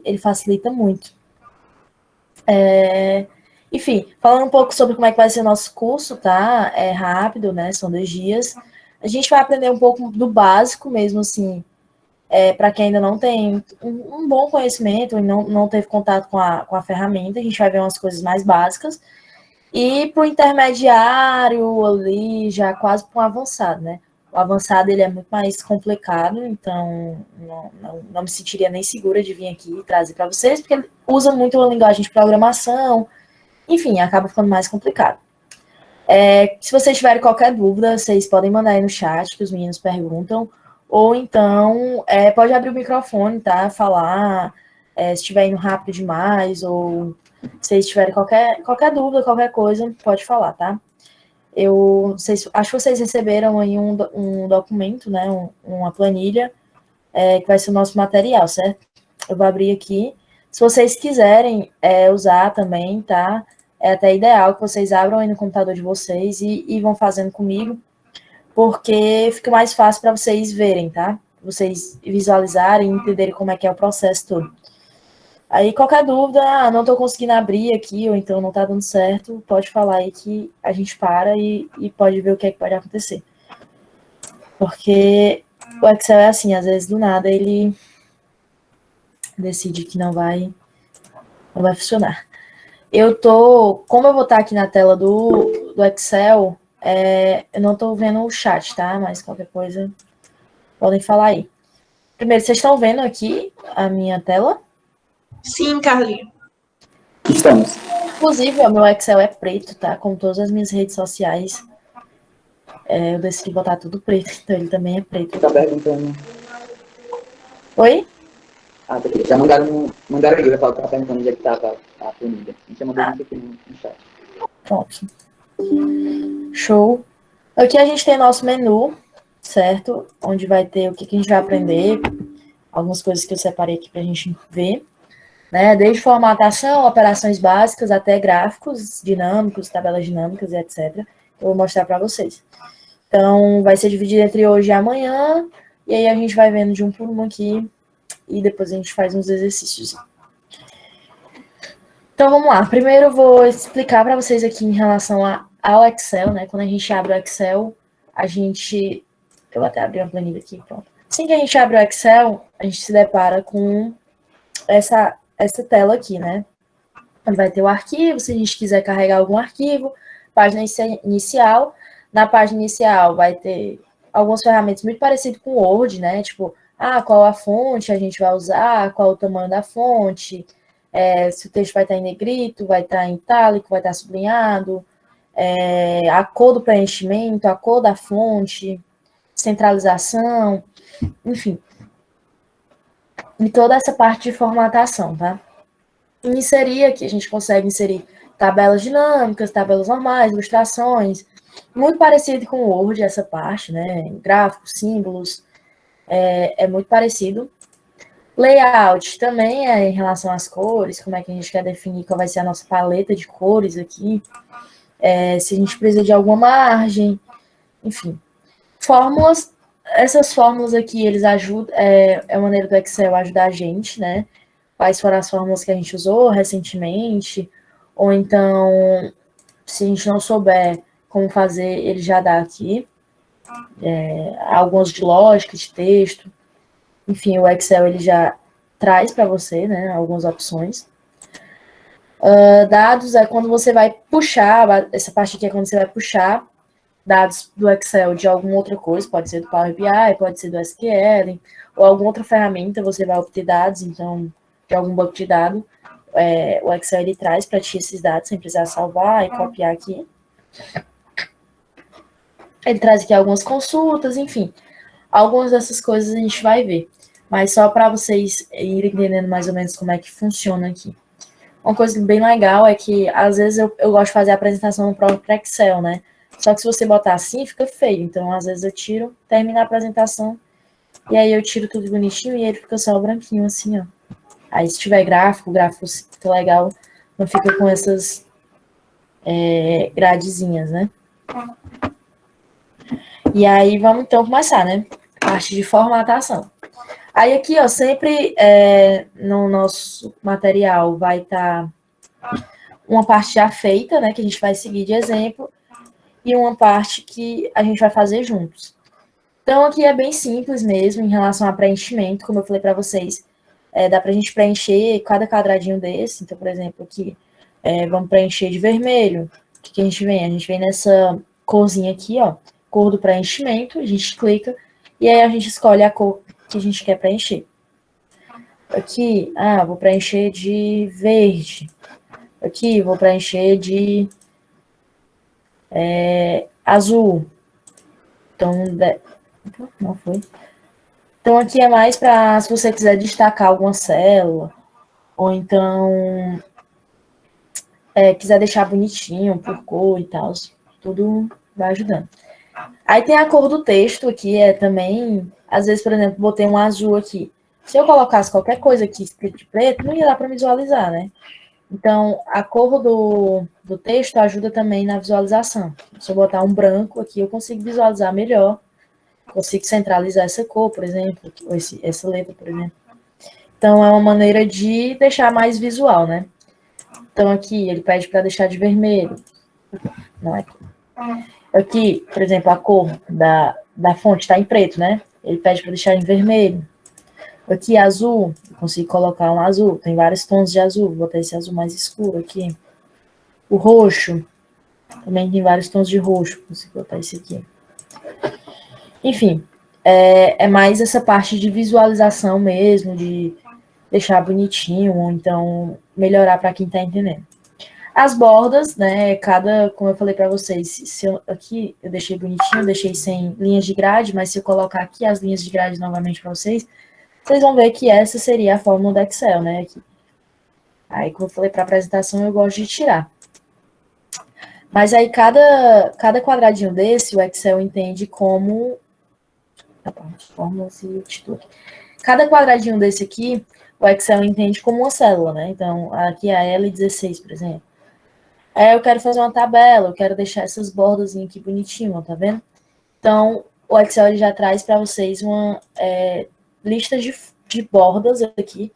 ele facilita muito. Enfim, falando um pouco sobre como é que vai ser o nosso curso, tá? É rápido, né? São 2 dias. A gente vai aprender um pouco do básico mesmo, assim, para quem ainda não tem um bom conhecimento e não teve contato com a ferramenta, a gente vai ver umas coisas mais básicas. E para o intermediário ali, já quase para o avançado, né? O avançado ele é muito mais complicado, então não me sentiria nem segura de vir aqui e trazer para vocês, porque ele usa muito a linguagem de programação, enfim, acaba ficando mais complicado. Se vocês tiverem qualquer dúvida, vocês podem mandar aí no chat, que os meninos perguntam, ou então pode abrir o microfone, tá? Falar, se estiver indo rápido demais, ou se vocês tiverem qualquer dúvida, qualquer coisa, pode falar, tá? Acho que vocês receberam aí um documento, né? Uma planilha, que vai ser o nosso material, certo? Eu vou abrir aqui. Se vocês quiserem usar também, tá? É até ideal que vocês abram aí no computador de vocês e vão fazendo comigo, porque fica mais fácil para vocês verem, tá? Vocês visualizarem e entenderem como é que é o processo todo. Aí, qualquer dúvida, não estou conseguindo abrir aqui, ou então não está dando certo, pode falar aí que a gente para e pode ver o que é que pode acontecer. Porque o Excel é assim, às vezes do nada ele decide que não vai funcionar. Como eu vou estar aqui na tela do Excel, eu não estou vendo o chat, tá? Mas qualquer coisa, podem falar aí. Primeiro, vocês estão vendo aqui a minha tela? Sim, Carlinhos. Estamos. Inclusive, o meu Excel é preto, tá? Como todas as minhas redes sociais. Eu decidi botar tudo preto, então ele também é preto. Tá perguntando. Oi? Já mandaram aí, eu falo que tá perguntando onde é que tava a planilha. A gente já mandou isso aqui no chat. Pronto. Show. Aqui a gente tem nosso menu, certo? Onde vai ter o que a gente vai aprender, algumas coisas que eu separei aqui pra gente ver, né? Desde formatação, operações básicas, até gráficos dinâmicos, tabelas dinâmicas e etc. Eu vou mostrar para vocês. Então, vai ser dividido entre hoje e amanhã, e aí a gente vai vendo de um por um aqui, e depois a gente faz uns exercícios. Então, vamos lá. Primeiro eu vou explicar para vocês aqui em relação ao Excel, né? Quando a gente abre o Excel, eu vou até abrir uma planilha aqui, pronto. Assim que a gente abre o Excel, a gente se depara com essa tela aqui, né? Onde vai ter o arquivo, se a gente quiser carregar algum arquivo, página inicial. Na página inicial vai ter algumas ferramentas muito parecidas com o Word, né? Tipo, qual a fonte a gente vai usar, qual o tamanho da fonte, se o texto vai estar em negrito, vai estar em itálico, vai estar sublinhado, a cor do preenchimento, a cor da fonte, centralização, enfim. E toda essa parte de formatação, tá? Inserir aqui, a gente consegue inserir tabelas dinâmicas, tabelas normais, ilustrações, muito parecido com o Word, essa parte, né? Gráficos, símbolos, é muito parecido. Layout também é em relação às cores, como é que a gente quer definir qual vai ser a nossa paleta de cores aqui, se a gente precisa de alguma margem, enfim. Fórmulas, essas fórmulas aqui, eles ajudam, é a maneira do Excel ajudar a gente, né? Quais foram as fórmulas que a gente usou recentemente, ou então, se a gente não souber como fazer, ele já dá aqui. Alguns de lógica, de texto. Enfim, o Excel ele já traz para você, né, algumas opções. Dados é quando você vai puxar, essa parte aqui é quando você vai puxar dados do Excel de alguma outra coisa, pode ser do Power BI, pode ser do SQL, ou alguma outra ferramenta, você vai obter dados, então, de algum banco de dados, o Excel ele traz para ti esses dados, sem precisar salvar e copiar aqui. Ele traz aqui algumas consultas, enfim. Algumas dessas coisas a gente vai ver. Mas só para vocês irem entendendo mais ou menos como é que funciona aqui. Uma coisa bem legal é que, às vezes, eu gosto de fazer a apresentação no próprio Excel, né? Só que se você botar assim, fica feio. Então, às vezes, eu tiro, termino a apresentação, e aí eu tiro tudo bonitinho e ele fica só o branquinho, assim, ó. Aí, se tiver gráfico, o gráfico fica legal, não fica com essas gradezinhas, né? E aí, vamos então começar, né? Parte de formatação. Aí aqui, ó, sempre no nosso material vai estar uma parte já feita, né, que a gente vai seguir de exemplo, e uma parte que a gente vai fazer juntos. Então, aqui é bem simples mesmo em relação a preenchimento, como eu falei para vocês. Dá para a gente preencher cada quadradinho desse. Então, por exemplo, aqui, vamos preencher de vermelho. O que a gente vem? A gente vem nessa corzinha aqui, ó, cor do preenchimento, a gente clica, e aí a gente escolhe a cor que a gente quer preencher. Aqui, vou preencher de verde. Aqui, vou preencher de azul. Então, não foi. Então, aqui é mais para se você quiser destacar alguma célula, ou então quiser deixar bonitinho por cor e tal, tudo vai ajudando. Aí tem a cor do texto aqui, também, às vezes, por exemplo, botei um azul aqui. Se eu colocasse qualquer coisa aqui escrito de preto, não ia dar para visualizar, né? Então, a cor do texto ajuda também na visualização. Se eu botar um branco aqui, eu consigo visualizar melhor. Consigo centralizar essa cor, por exemplo, ou essa letra, por exemplo. Então, é uma maneira de deixar mais visual, né? Então, aqui, ele pede para deixar de vermelho. Não é aqui. Aqui, por exemplo, a cor da fonte está em preto, né? Ele pede para deixar em vermelho. Aqui, azul, eu consigo colocar um azul. Tem vários tons de azul. Vou botar esse azul mais escuro aqui. O roxo, também tem vários tons de roxo. Consigo botar esse aqui. Enfim, é mais essa parte de visualização mesmo, de deixar bonitinho, ou então melhorar para quem está entendendo. As bordas, né, como eu falei para vocês, aqui eu deixei bonitinho, deixei sem linhas de grade, mas se eu colocar aqui as linhas de grade novamente para vocês vão ver que essa seria a fórmula do Excel, né, aqui. Aí, como eu falei para apresentação, eu gosto de tirar. Mas aí, cada quadradinho desse, o Excel entende como... fórmulas e título. Cada quadradinho desse aqui, o Excel entende como uma célula, né? Então, aqui é a L16, por exemplo. Eu quero fazer uma tabela, eu quero deixar essas bordas aqui bonitinho, tá vendo? Então, o Excel ele já traz para vocês uma lista de bordas aqui,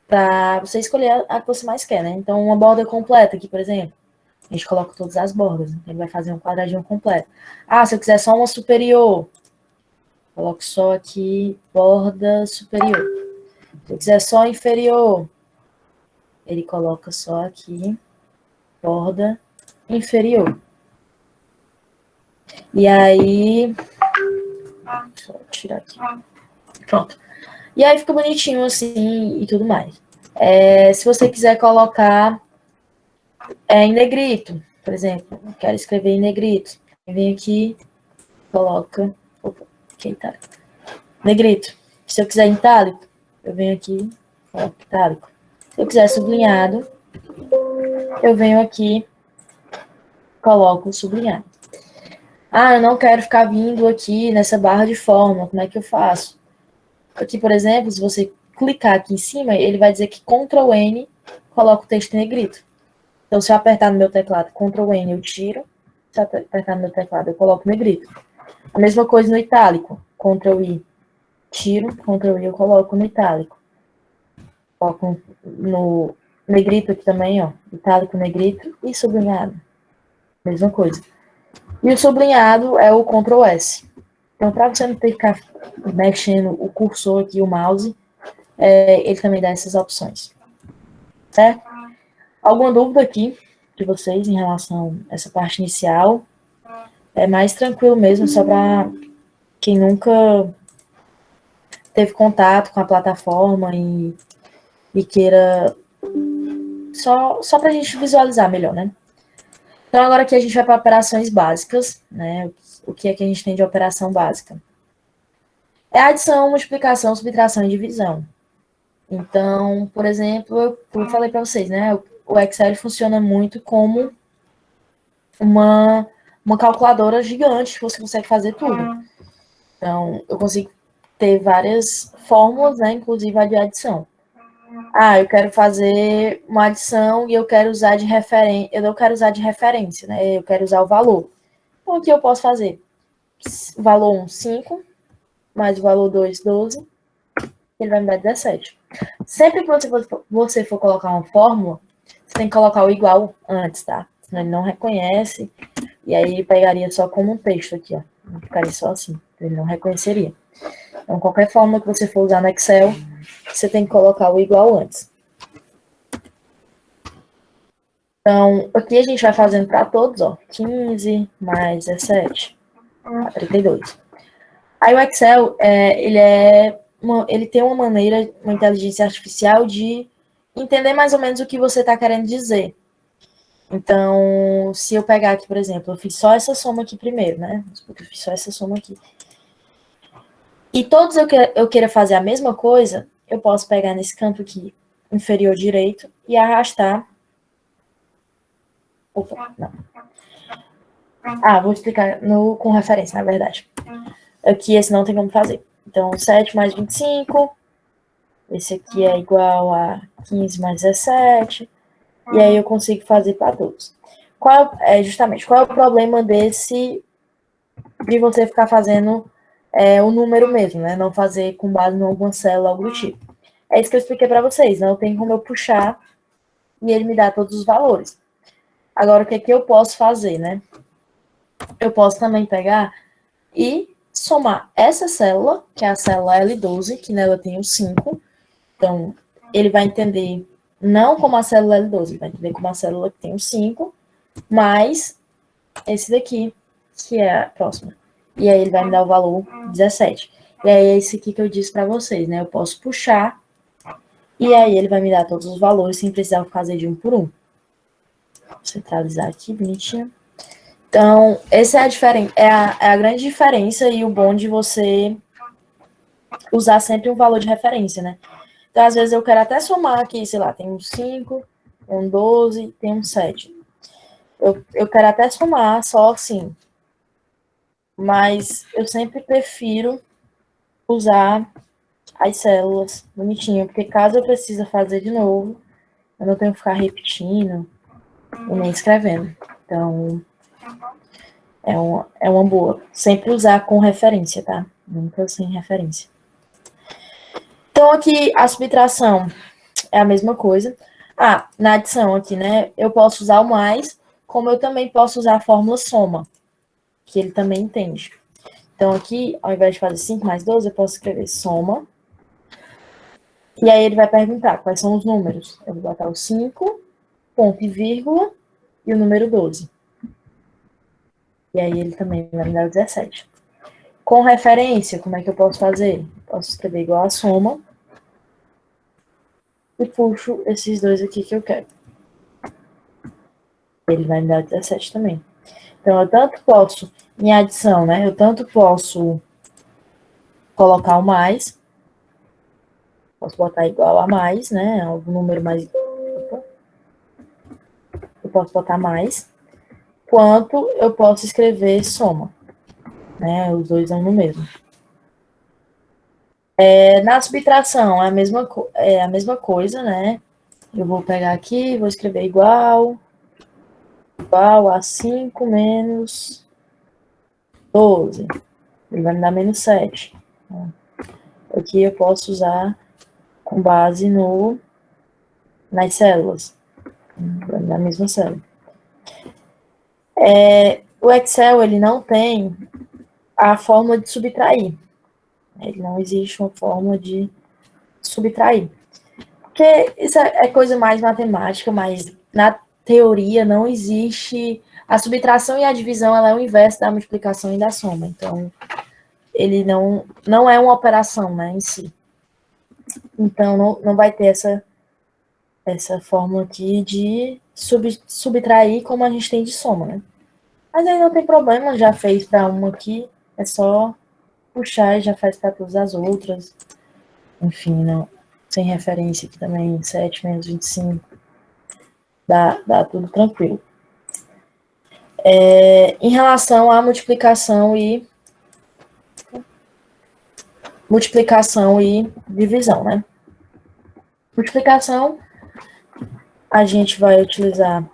para você escolher a que você mais quer, né? Então, uma borda completa aqui, por exemplo, a gente coloca todas as bordas, ele vai fazer um quadradinho completo. Se eu quiser só uma superior, coloco só aqui, borda superior. Se eu quiser só inferior, ele coloca só aqui, borda inferior. E aí... Só tirar aqui. Pronto. E aí fica bonitinho assim e tudo mais. Se você quiser colocar em negrito, por exemplo, eu quero escrever em negrito. Vem aqui, coloca... Opa, aqui tá. Negrito. Se eu quiser em itálico, eu venho aqui, coloco itálico. Se eu quiser sublinhado, eu venho aqui, coloco sublinhado. Eu não quero ficar vindo aqui nessa barra de fórmula, como é que eu faço? Aqui, por exemplo, se você clicar aqui em cima, ele vai dizer que Ctrl N coloca o texto em negrito. Então, se eu apertar no meu teclado Ctrl N, eu tiro. Se eu apertar no meu teclado, eu coloco negrito. A mesma coisa no itálico. Ctrl I, tiro. Ctrl I, eu coloco no itálico. Coloco no negrito aqui também, ó. Itálico, negrito e sublinhado. Mesma coisa. E o sublinhado é o Ctrl S. Então, para você não ter que ficar mexendo o cursor aqui, o mouse, ele também dá essas opções. Certo? Alguma dúvida aqui de vocês em relação a essa parte inicial? É mais tranquilo mesmo, só para quem nunca teve contato com a plataforma e queira... Só para a gente visualizar melhor, né? Então, agora aqui a gente vai para operações básicas, né? O que é que a gente tem de operação básica? É adição, multiplicação, subtração e divisão. Então, por exemplo, como eu falei para vocês, né? O Excel funciona muito como uma calculadora gigante, que você consegue fazer tudo. Então, eu consigo ter várias fórmulas, né? Inclusive a de adição. Eu quero fazer uma adição e eu quero usar de referência. Eu não quero usar de referência, né? Eu quero usar o valor. Então, o que eu posso fazer? O valor 1, 5, mais o valor 2, 12. ele vai me dar 17. Sempre que você for colocar uma fórmula, você tem que colocar o igual antes, tá? Senão ele não reconhece, e aí ele pegaria só como um texto aqui, ó. Não ficaria só assim, ele não reconheceria. Então, qualquer fórmula que você for usar no Excel, você tem que colocar o igual antes. Então, aqui a gente vai fazendo para todos, ó. 15 mais 17, 32. Aí o Excel, ele tem uma maneira, uma inteligência artificial de entender mais ou menos o que você está querendo dizer. Então, se eu pegar aqui, por exemplo, eu fiz só essa soma aqui primeiro, né? Eu fiz só essa soma aqui. E todos eu queira fazer a mesma coisa, eu posso pegar nesse campo aqui, inferior direito, e arrastar. Opa, não. Vou explicar com referência, na verdade. Aqui esse não tem como fazer. Então, 7 mais 25. Esse aqui é igual a 15 mais 17. E aí eu consigo fazer para todos. Qual é o problema de você ficar fazendo o número mesmo, né? Não fazer com base em alguma célula, algo do tipo. É isso que eu expliquei para vocês. Não tem como eu puxar e ele me dá todos os valores. Agora, o que é que eu posso fazer, né? Eu posso também pegar e somar essa célula, que é a célula L12, que nela tem o 5. Então, ele vai entender não como a célula L12, ele vai entender como a célula que tem o 5, mais esse daqui, que é a próxima. E aí ele vai me dar o valor 17. E aí é esse aqui que eu disse para vocês, né? Eu posso puxar, e aí ele vai me dar todos os valores, sem precisar fazer de um por um. Vou centralizar aqui, bonitinho. Então, essa é a grande diferença e o bom de você usar sempre um valor de referência, né? Então, às vezes, eu quero até somar aqui, sei lá, tem um 5, um 12, tem um 7. Eu quero até somar só assim, mas eu sempre prefiro usar as células bonitinho, porque caso eu precise fazer de novo, eu não tenho que ficar repetindo e nem escrevendo. Então, é uma boa. Sempre usar com referência, tá? Nunca sem referência. Então, aqui, a subtração é a mesma coisa. Na adição aqui, né? Eu posso usar o mais, como eu também posso usar a fórmula soma, que ele também entende. Então, aqui, ao invés de fazer 5 mais 12, eu posso escrever soma. E aí ele vai perguntar quais são os números. Eu vou botar o 5, ponto e vírgula, e o número 12. E aí ele também vai me dar o 17. Com referência, como é que eu posso fazer? Posso escrever igual a soma. E puxo esses dois aqui que eu quero. Ele vai me dar 17 também. Então, eu tanto posso, em adição, né? Eu tanto posso colocar o mais. Posso botar igual a mais, né? Algum número mais. Eu posso botar mais. Quanto eu posso escrever soma. Né? Os dois são no mesmo. Na subtração, é a mesma coisa, né? Eu vou pegar aqui, vou escrever igual a 5 menos 12. Ele vai me dar menos 7. Aqui eu posso usar com base nas células. Vai me dar a mesma célula. O Excel, ele não tem a forma de subtrair. Ele não existe uma forma de subtrair. Porque isso é coisa mais matemática, mas na teoria não existe. A subtração e a divisão, ela é o inverso da multiplicação e da soma. Então, ele não é uma operação, né, em si. Então, não vai ter essa forma aqui de subtrair como a gente tem de soma, né? Mas aí não tem problema, já fez para uma aqui, é só puxar e já faz para todas as outras. Enfim, não, sem referência aqui também, 7 menos 25. Dá tudo tranquilo. Em relação à multiplicação e divisão, né? Multiplicação, a gente vai utilizar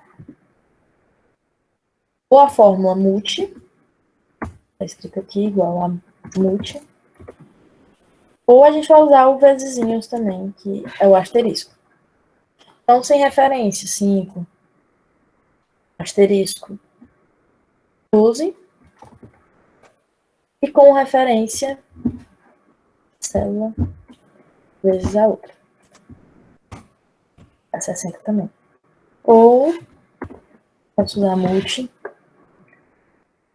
ou a fórmula multi, está escrito aqui igual a multi, Ou a gente vai usar o vezesinhos também, que é o asterisco. Então, sem referência, 5, asterisco 12, e com referência, célula vezes a outra. É 60 também. Ou, posso usar multi,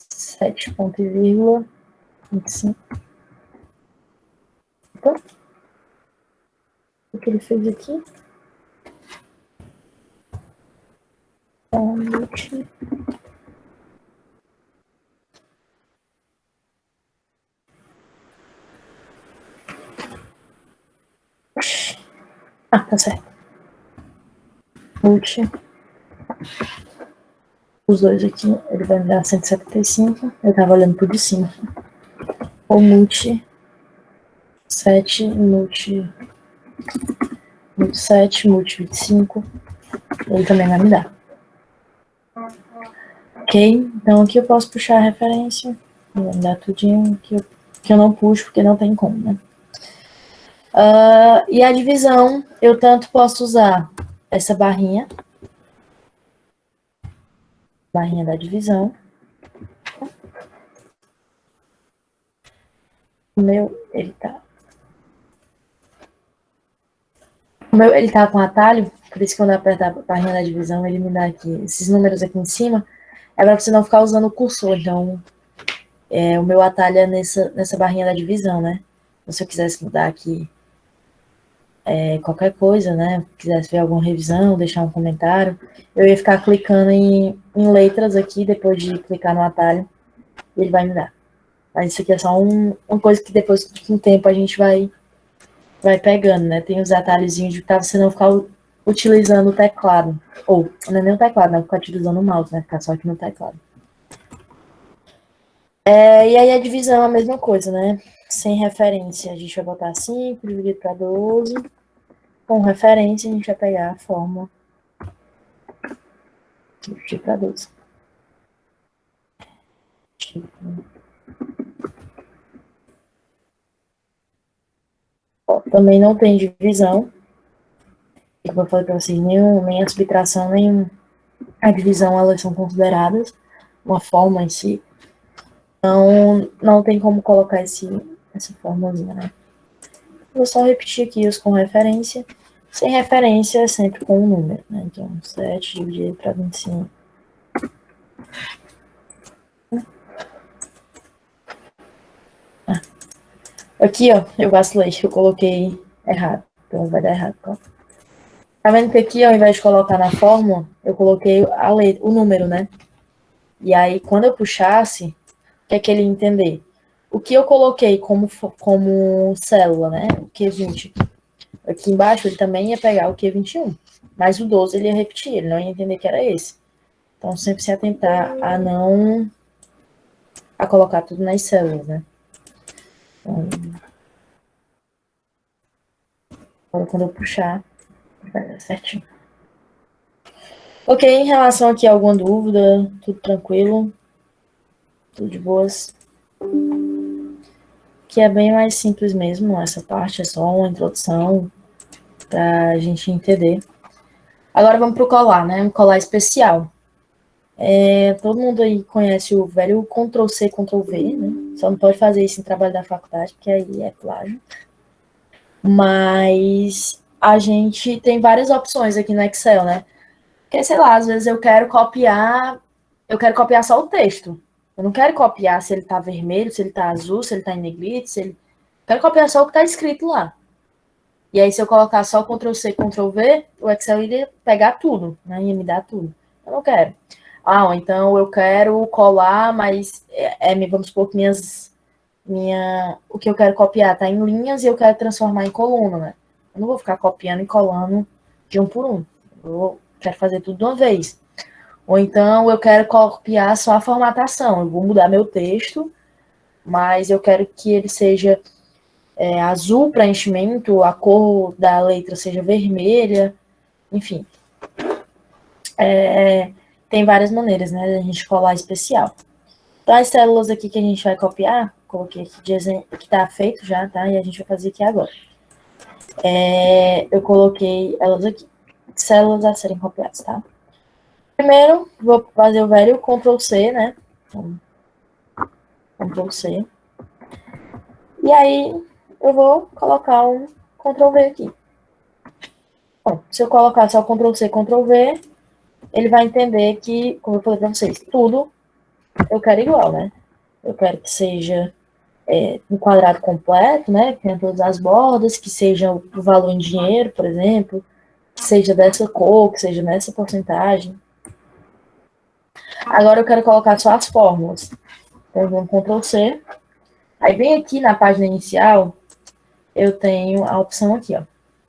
7,25. Opa. O que ele fez aqui? Multi. Ah, tá certo. Multi. Os dois aqui, ele vai me dar 175. Eu tava olhando por de cima. Ou multi 7, multi 7, multi 25. Ele também vai me dar. Ok? Então aqui eu posso puxar a referência. Ele vai me dar tudinho que eu não puxo, porque não tem como, né? E a divisão, eu tanto posso usar essa barrinha da divisão. O meu, ele tá com atalho, por isso que quando eu apertar a barrinha da divisão, ele me dá aqui esses números aqui em cima. É para você não ficar usando o cursor, então o meu atalho é nessa barrinha da divisão, né? Se eu quisesse mudar aqui qualquer coisa, né? Quisesse ver alguma revisão, deixar um comentário, eu ia ficar clicando em letras aqui, depois de clicar no atalho, e ele vai me dar. Mas isso aqui é só uma coisa que depois, com o tempo, a gente vai pegando, né? Tem os atalhozinhos para você não ficar utilizando o teclado. Ou, não é nem o teclado, não, ficar utilizando o mouse, né? Ficar só aqui no teclado. E aí a divisão é a mesma coisa, né? Sem referência, a gente vai botar 5 dividido para 12. Com referência, a gente vai pegar a fórmula dividir para 12. Também não tem divisão. Como eu falei para vocês, nem a subtração, nem a divisão, elas são consideradas uma forma em si. Então, não tem como colocar essa formulazinha, né? Vou só repetir aqui os com referência. Sem referência é sempre com um número, né? Então, 7 dividido para 25. Aqui, ó, eu vacilei, eu coloquei errado. Então, vai dar errado, tá? Tá vendo que aqui, ao invés de colocar na fórmula, eu coloquei o número, né? E aí, quando eu puxasse, o que é que ele ia entender? O que eu coloquei como célula, né? O Q20. Aqui embaixo, ele também ia pegar o Q21. Mas o 12 ele ia repetir, ele não ia entender que era esse. Então, sempre se atentar a colocar tudo nas células, né? Então, agora, quando eu puxar, vai dar certinho. Ok, em relação aqui a alguma dúvida, tudo tranquilo, tudo de boas. Que é bem mais simples mesmo, essa parte é só uma introdução pra gente entender. Agora vamos pro colar, né? Um colar especial. Todo mundo aí conhece o velho Ctrl+C, Ctrl+V, né? Só não pode fazer isso em trabalho da faculdade, porque aí é plágio. Mas a gente tem várias opções aqui no Excel, né? Porque, sei lá, às vezes eu quero copiar só o texto. Eu não quero copiar se ele tá vermelho, se ele tá azul, se ele tá em negrito, eu quero copiar só o que tá escrito lá. E aí, se eu colocar só Ctrl+C, Ctrl+V, o Excel iria pegar tudo, né? Ia me dar tudo. Eu não quero. Então eu quero colar, mas vamos supor que o que eu quero copiar tá em linhas e eu quero transformar em coluna, né? Eu não vou ficar copiando e colando de um por um. Eu quero fazer tudo de uma vez. Ou então eu quero copiar só a formatação. Eu vou mudar meu texto, mas eu quero que ele seja azul para enchimento, a cor da letra seja vermelha, enfim. Tem várias maneiras, né, da gente colar especial. Então, as células aqui que a gente vai copiar, coloquei aqui de exemplo, que tá feito já, tá? E a gente vai fazer aqui agora. Eu coloquei elas aqui, células a serem copiadas, tá? Primeiro, vou fazer o velho Ctrl C, né? Então, Ctrl C. E aí, eu vou colocar um Ctrl V aqui. Bom, se eu colocar só Ctrl C, Ctrl V, ele vai entender que, como eu falei para vocês, tudo eu quero igual, né? Eu quero que seja um quadrado completo, né? Que tenha todas as bordas, que seja o valor em dinheiro, por exemplo, que seja dessa cor, que seja nessa porcentagem. Agora eu quero colocar só as fórmulas. Então, eu vou Ctrl C. Aí, bem aqui na página inicial, eu tenho a opção aqui, ó.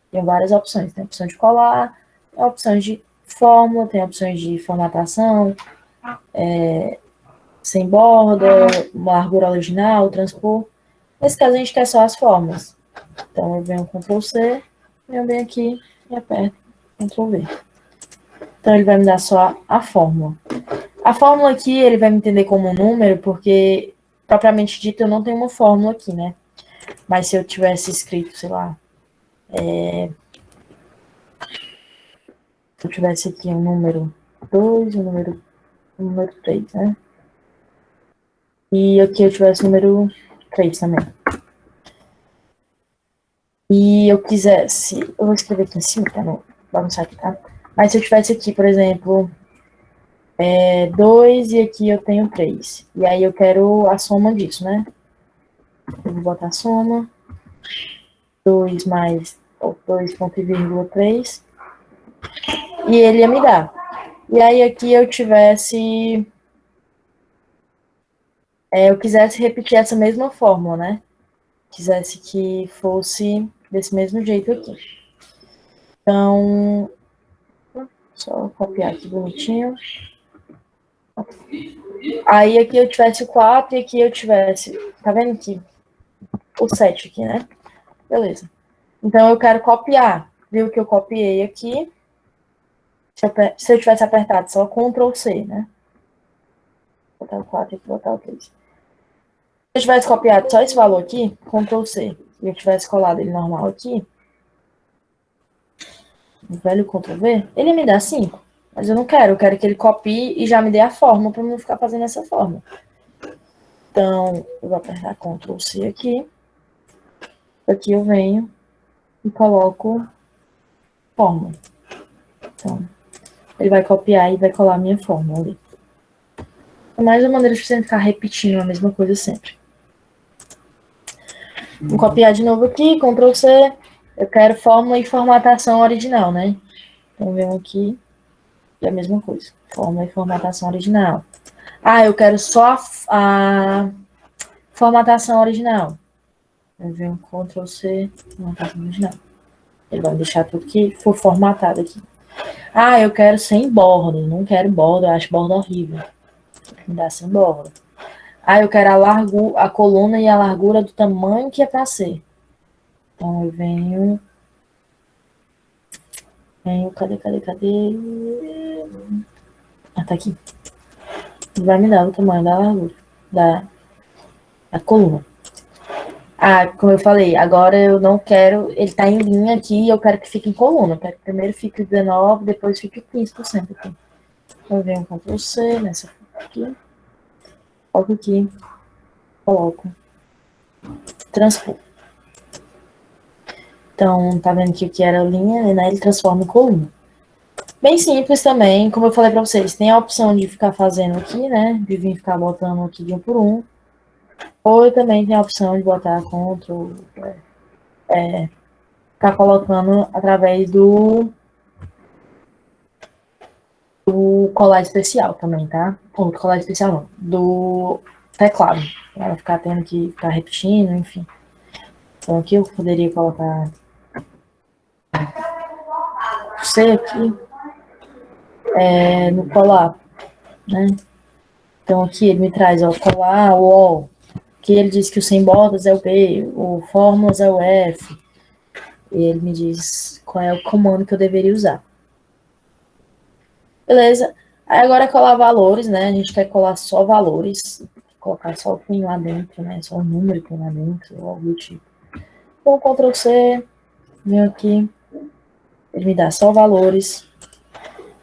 Tem várias opções. Tem a opção de colar, tem a opção de fórmula, tem opções de formatação, sem borda, largura original, transpor. Nesse caso, a gente quer só as fórmulas. Então, eu venho Ctrl C, venho bem aqui e aperto Ctrl V. Então, ele vai me dar só a fórmula. A fórmula aqui, ele vai me entender como um número, porque, propriamente dito, eu não tenho uma fórmula aqui, né? Mas se eu tivesse escrito, sei lá, se eu tivesse aqui um número 2, um número 3, né? E aqui eu tivesse o número 3 também. E eu quisesse, eu vou escrever aqui em cima, tá? Não bagunçar aqui, tá? Mas se eu tivesse aqui, por exemplo, 2 e aqui eu tenho 3. E aí eu quero a soma disso, né? Eu vou botar a soma. 2 mais 2,3. E ele ia me dar. E aí aqui eu tivesse... eu quisesse repetir essa mesma fórmula, né? Quisesse que fosse desse mesmo jeito aqui. Então, só copiar aqui bonitinho. Aí aqui eu tivesse o 4 e aqui eu tivesse... Tá vendo aqui? O 7 aqui, né? Beleza. Então, eu quero copiar. Viu que eu copiei aqui? Se eu tivesse apertado só Ctrl C, né? Vou botar o 4 e botar o 3. Se eu tivesse copiado só esse valor aqui, Ctrl C, e eu tivesse colado ele normal aqui, o velho Ctrl V, ele me dá 5. Mas eu não quero, eu quero que ele copie e já me dê a fórmula para não ficar fazendo essa forma. Então, eu vou apertar Ctrl C aqui. Aqui eu venho e coloco fórmula. Então, ele vai copiar e vai colar a minha fórmula ali. É mais uma maneira de você ficar repetindo a mesma coisa sempre. Vou copiar de novo aqui, Ctrl C. Eu quero fórmula e formatação original, né? Então, venho aqui e a mesma coisa. Fórmula e formatação original. Ah, eu quero só a formatação original. Eu venho Ctrl C, formatação original. Ele vai deixar tudo que for formatado aqui. Ah, eu quero sem borda. Não quero borda, eu acho borda horrível. Me dá sem borda. Ah, eu quero a coluna e a largura do tamanho que é para ser. Então, eu venho... Cadê? Ah, tá aqui. Vai me dar o tamanho da largura, da coluna. Ah, como eu falei, agora eu não quero... Ele tá em linha aqui e eu quero que fique em coluna. Eu quero que primeiro fique 19%, depois fique 15% aqui. Então, eu venho com Ctrl C nessa aqui. Coloco aqui. Coloco. Transpor. Então, tá vendo que o que era linha, né? Ele transforma em coluna. Bem simples também, como eu falei pra vocês, tem a opção de ficar fazendo aqui, né? De vir ficar botando aqui de um por um. Ou também tem a opção de botar Ctrl, ficar colocando através do colar especial também, tá? Ou do colar especial não, do teclado. Ela ficar tendo que ficar repetindo, enfim. Então aqui eu poderia colocar C aqui no colar, né? Então aqui ele me traz o colar, o O, que ele diz que o sem bordas é o B, o fórmulas é o F, e ele me diz qual é o comando que eu deveria usar. Beleza? Aí agora é colar valores, né? A gente quer colar só valores. colocar só o que tem lá dentro, né? Só o número que tem lá dentro, ou algo do tipo. Então, Ctrl C, venho aqui, ele me dá só valores,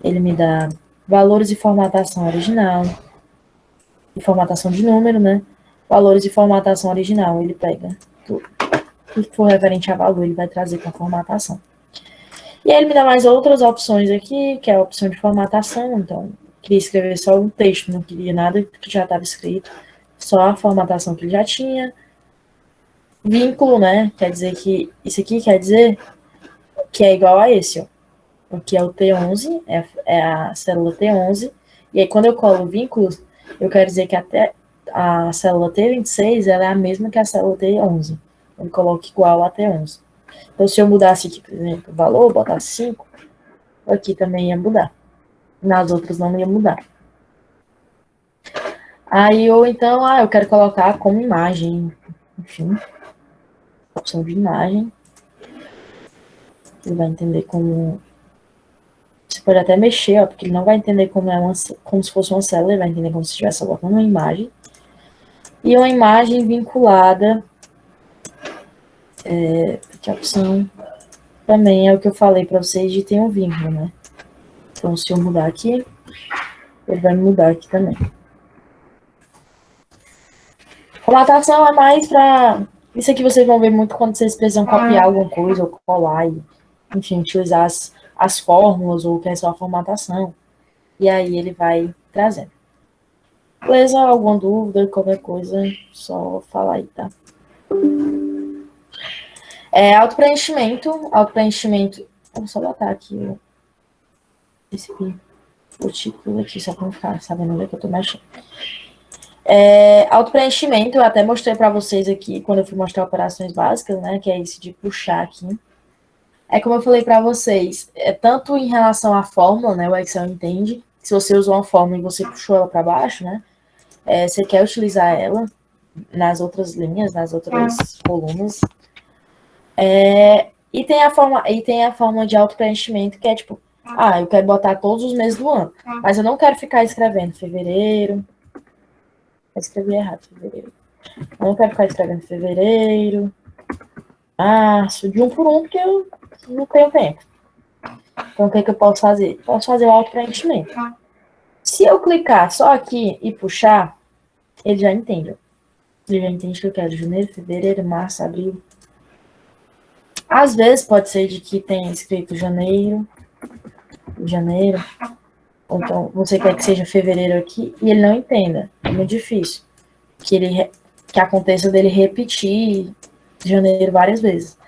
ele me dá valores de formatação original, de formatação de número, né? Valores de formatação original, ele pega tudo. Tudo que for referente a valor, ele vai trazer com a formatação. E aí ele me dá mais outras opções aqui, que é a opção de formatação. Então, queria escrever só um texto, não queria nada que já estava escrito, só a formatação que ele já tinha. Vínculo, né? Quer dizer que isso aqui quer dizer que é igual a esse, ó. O que é o T11, é a célula T11. E aí, quando eu colo vínculos, eu quero dizer que até a célula T26 ela é a mesma que a célula T11. Eu coloco igual a T11. Então, se eu mudasse aqui, por exemplo, o valor, botasse 5, aqui também ia mudar. Nas outras não ia mudar. Aí, ou então, eu quero colocar como imagem. Enfim, opção de imagem. Ele vai entender como... Você pode até mexer, ó, porque ele não vai entender como como se fosse uma célula, ele vai entender como se estivesse colocando uma imagem. E uma imagem vinculada, que a opção também é o que eu falei para vocês de ter um vínculo, né? Então, se eu mudar aqui, ele vai mudar aqui também. Formatação é mais para... Isso aqui vocês vão ver muito quando vocês precisam copiar alguma coisa ou colar e, enfim, utilizar as fórmulas ou que é só a formatação. E aí ele vai trazendo. Beleza? Alguma dúvida, qualquer coisa, só falar aí, tá? Autopreenchimento. Vou só botar aqui o título aqui, só para não ficar sabendo onde é que eu tô mexendo. Autopreenchimento, eu até mostrei para vocês aqui, quando eu fui mostrar operações básicas, né, que é esse de puxar aqui. É como eu falei para vocês, tanto em relação à fórmula, né, o Excel entende, se você usou uma fórmula e você puxou ela para baixo, né, você quer utilizar ela nas outras linhas, nas outras colunas. E tem a forma de autopreenchimento, que é tipo, eu quero botar todos os meses do ano, mas eu não quero ficar escrevendo fevereiro. Eu escrevi errado, fevereiro. Eu não quero ficar escrevendo fevereiro, março, de um por um, porque eu não tenho tempo. Então, o que eu posso fazer? Posso fazer o autopreenchimento. Se eu clicar só aqui e puxar, ele já entende. Ele já entende que eu quero janeiro, fevereiro, março, abril. Às vezes pode ser de que tenha escrito janeiro, ou então você quer que seja fevereiro aqui e ele não entenda. É muito difícil que aconteça dele repetir janeiro várias vezes.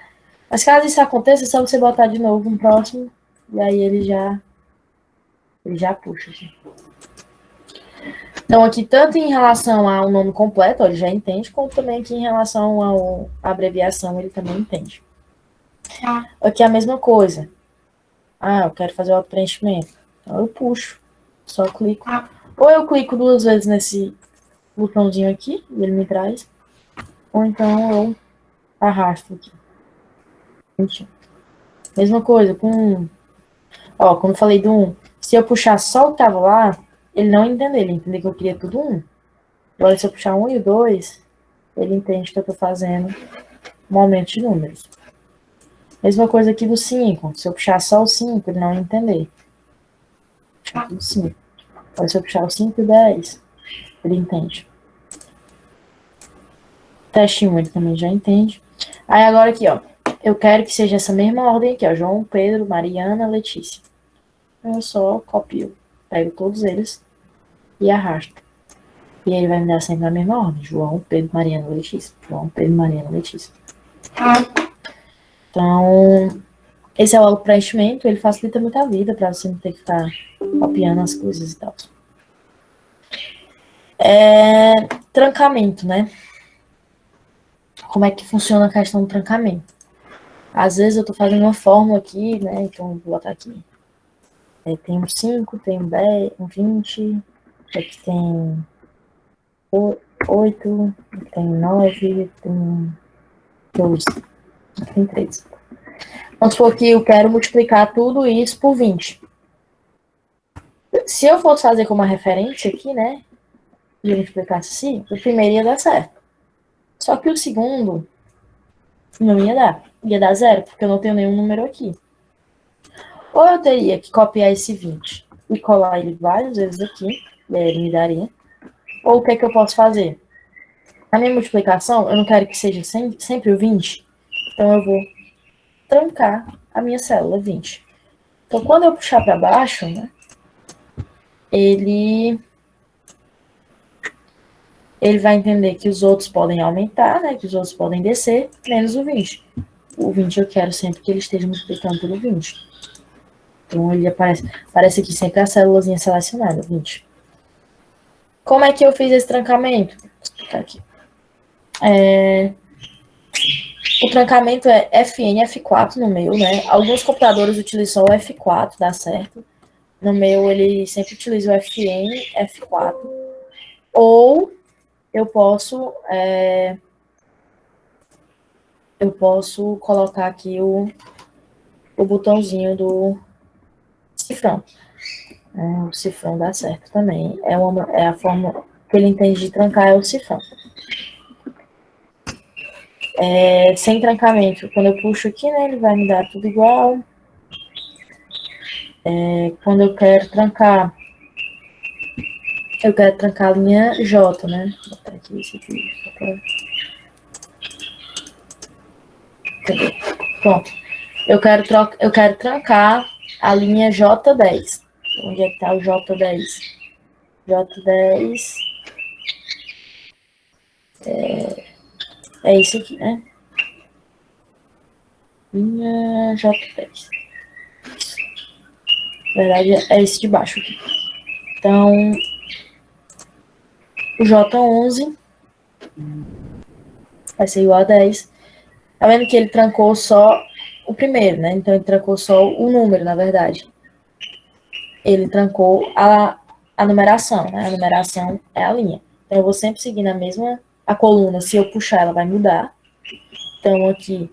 Mas caso isso aconteça, é só você botar de novo no próximo e aí ele já puxa. Assim. Então, aqui, tanto em relação ao nome completo, ele já entende, como também aqui em relação à abreviação, ele também entende. Aqui é a mesma coisa. Eu quero fazer o preenchimento. Então, eu puxo. Só clico. Ou eu clico 2 vezes nesse botãozinho aqui, e ele me traz. Ou então eu arrasto aqui. Mesma coisa com... quando eu falei do 1, se eu puxar só o que tava lá, ele não entendeu. Ele entendeu que eu queria tudo 1. Agora, se eu puxar 1 e o 2, ele entende que eu tô fazendo um aumento de números. Mesma coisa aqui do 5. Se eu puxar só o 5, ele não vai entender. Puxar tudo 5. Agora, se eu puxar o 5 e o 10, ele entende. Teste 1, ele também já entende. Aí, agora aqui, ó. Eu quero que seja essa mesma ordem aqui, ó. João, Pedro, Mariana, Letícia. Eu só copio. Pego todos eles e arrasto. E aí vai me dar sempre a mesma ordem. João, Pedro, Mariana, Letícia. João, Pedro, Mariana, Letícia. Então, esse é o autopreenchimento. Ele facilita muito a vida para você não ter que ficar copiando as coisas e tal. Trancamento, né? Como é que funciona a questão do trancamento? Às vezes eu tô fazendo uma fórmula aqui, né? Então, vou botar aqui. Tem um 5, tem um 10, um 20. Aqui tem 8, tem 9, tem 12. Tem 3. Vamos supor que eu quero multiplicar tudo isso por 20. Se eu fosse fazer como uma referência aqui, né? e eu multiplicasse assim, o primeiro ia dar certo. Só que o segundo não ia dar. Ia dar zero, porque eu não tenho nenhum número aqui. Ou eu teria que copiar esse 20 e colar ele várias vezes aqui, e aí ele me daria. Ou o que é que eu posso fazer? A minha multiplicação, eu não quero que seja sempre o 20, então eu vou trancar a minha célula 20. Então, quando eu puxar para baixo, né, ele vai entender que os outros podem aumentar, né, que os outros podem descer, menos o 20. O 20 eu quero sempre que ele esteja multiplicando pelo 20. Então, ele aparece aqui sempre a célulazinha selecionada, 20. Como é que eu fiz esse trancamento? Vou explicar aqui. O trancamento é FN, F4 no meu, né? Alguns computadores utilizam o F4, dá certo. No meu, ele sempre utiliza o FN, F4. Ou eu posso colocar aqui o botãozinho do cifrão. O cifrão dá certo também. É a forma que ele entende de trancar, é o cifrão. Sem trancamento, quando eu puxo aqui, né, ele vai me dar tudo igual. Quando eu quero trancar a linha J, né? Vou botar aqui isso aqui. Pronto. Eu quero trancar a linha J10. Onde é que tá o J10? J10 é isso aqui, né? Linha J10. Na verdade, é esse de baixo aqui. Então, o J11 vai ser igual a 10. Tá vendo que ele trancou só o primeiro, né? Então, ele trancou só o número, na verdade. Ele trancou a numeração, né? A numeração é a linha. Então, eu vou sempre seguir na mesma... A coluna, se eu puxar, ela vai mudar. Então, aqui,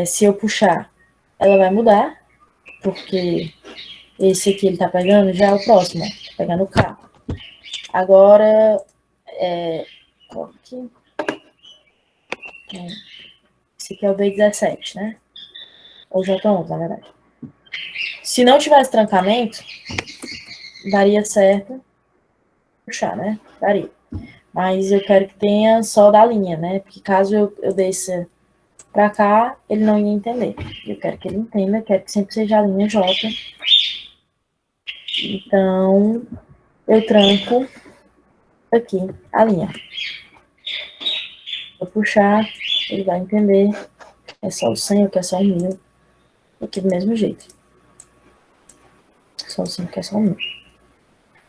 se eu puxar, ela vai mudar. Porque esse aqui ele tá pegando já é o próximo, ó. Tá pegando o K. Agora, aqui. Esse aqui é o B17, né? Ou J11, na verdade. Se não tivesse trancamento, daria certo puxar, né? Daria. Mas eu quero que tenha só da linha, né? Porque caso eu desça pra cá, ele não ia entender. Eu quero que ele entenda, eu quero que sempre seja a linha J. Então, eu tranco aqui a linha. Vou puxar, ele vai entender que é só o 100 ou que é só o 1000. Aqui do mesmo jeito. Só o 100 que é só o 1000.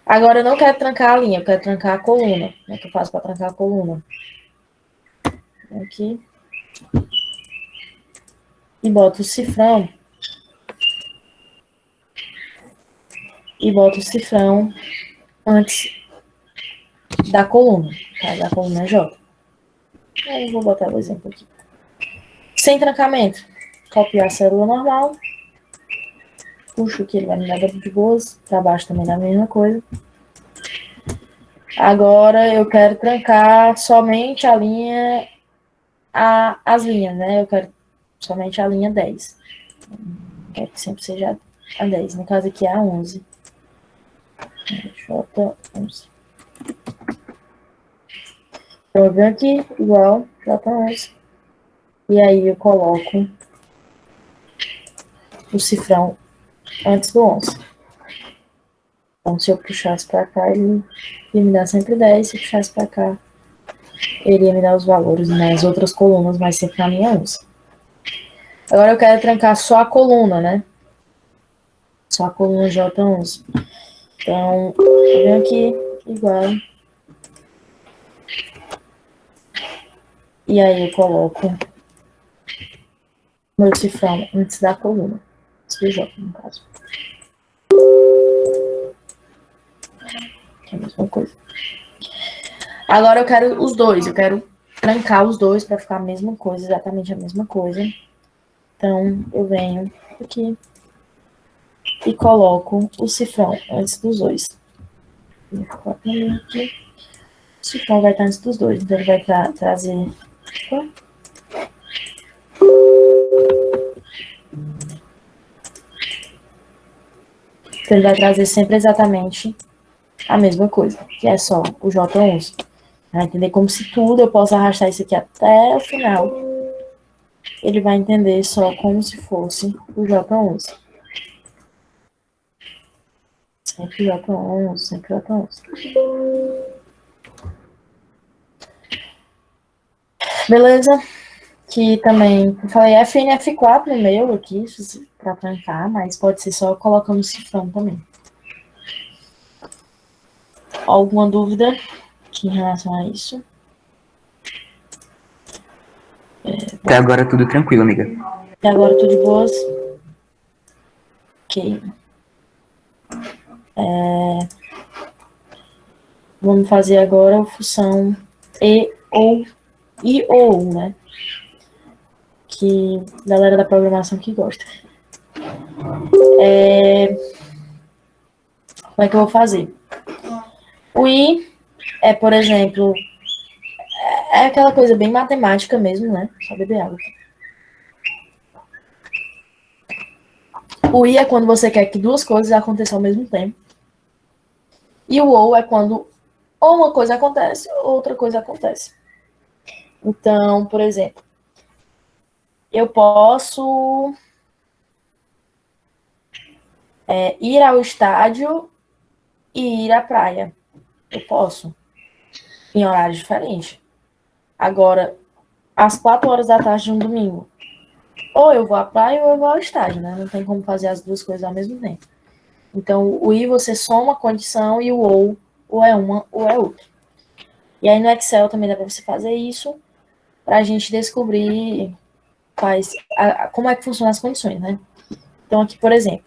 Agora eu não quero trancar a linha, eu quero trancar a coluna. Como é que eu faço para trancar a coluna? Aqui. E boto o cifrão. Antes da coluna. Tá? Da coluna J. Aí eu vou botar o exemplo aqui. Sem trancamento. Copiar a célula normal. Puxo aqui, ele vai me dar de boas. Para baixo também dá a mesma coisa. Agora eu quero trancar somente a linha, as linhas, né? Eu quero somente a linha 10. Quero que sempre seja a 10. No caso aqui é a 11. J11. Então eu venho aqui, igual, J11. E aí eu coloco o cifrão antes do 11. Então se eu puxasse para cá, ele ia me dar sempre 10. Se eu puxasse para cá, ele ia me dar os valores nas outras colunas, mas sempre na linha 11. Agora eu quero trancar só a coluna, né? Só a coluna J11. Então, eu venho aqui, igual. E aí eu coloco meu cifrão antes da coluna. J, no caso. É a mesma coisa. Agora eu quero os dois. Eu quero trancar os dois para ficar a mesma coisa, exatamente a mesma coisa. Então, eu venho aqui e coloco o cifrão antes dos dois. aqui. Esse F vai estar antes dos dois, então ele vai trazer... Então ele vai trazer sempre exatamente a mesma coisa, que é só o J11. Vai entender como se tudo eu posso arrastar isso aqui até o final. Ele vai entender só como se fosse o J11. Sempre J11, sempre J11. Beleza? Que também, eu falei FN F4 no meu aqui, para trancar, mas pode ser só colocando cifrão também. Alguma dúvida aqui em relação a isso? Até agora tudo tranquilo, amiga. Até agora tudo de boas? Ok. Vamos fazer agora a função e ou, né? Que a galera da programação que gosta. Como é que eu vou fazer? O i é, por exemplo, é aquela coisa bem matemática mesmo, né? Só beber água. O i é quando você quer que duas coisas aconteçam ao mesmo tempo. E o ou é quando ou uma coisa acontece ou outra coisa acontece. Então, por exemplo, eu posso ir ao estádio e ir à praia. Eu posso. Em horário diferente. Agora, às 4 horas da tarde de um domingo, ou eu vou à praia ou eu vou ao estádio, né? Não tem como fazer as duas coisas ao mesmo tempo. Então, o i você soma a condição e o ou é uma ou é outra. E aí no Excel também dá para você fazer isso para a gente descobrir como é que funcionam as condições, né? Então aqui, por exemplo,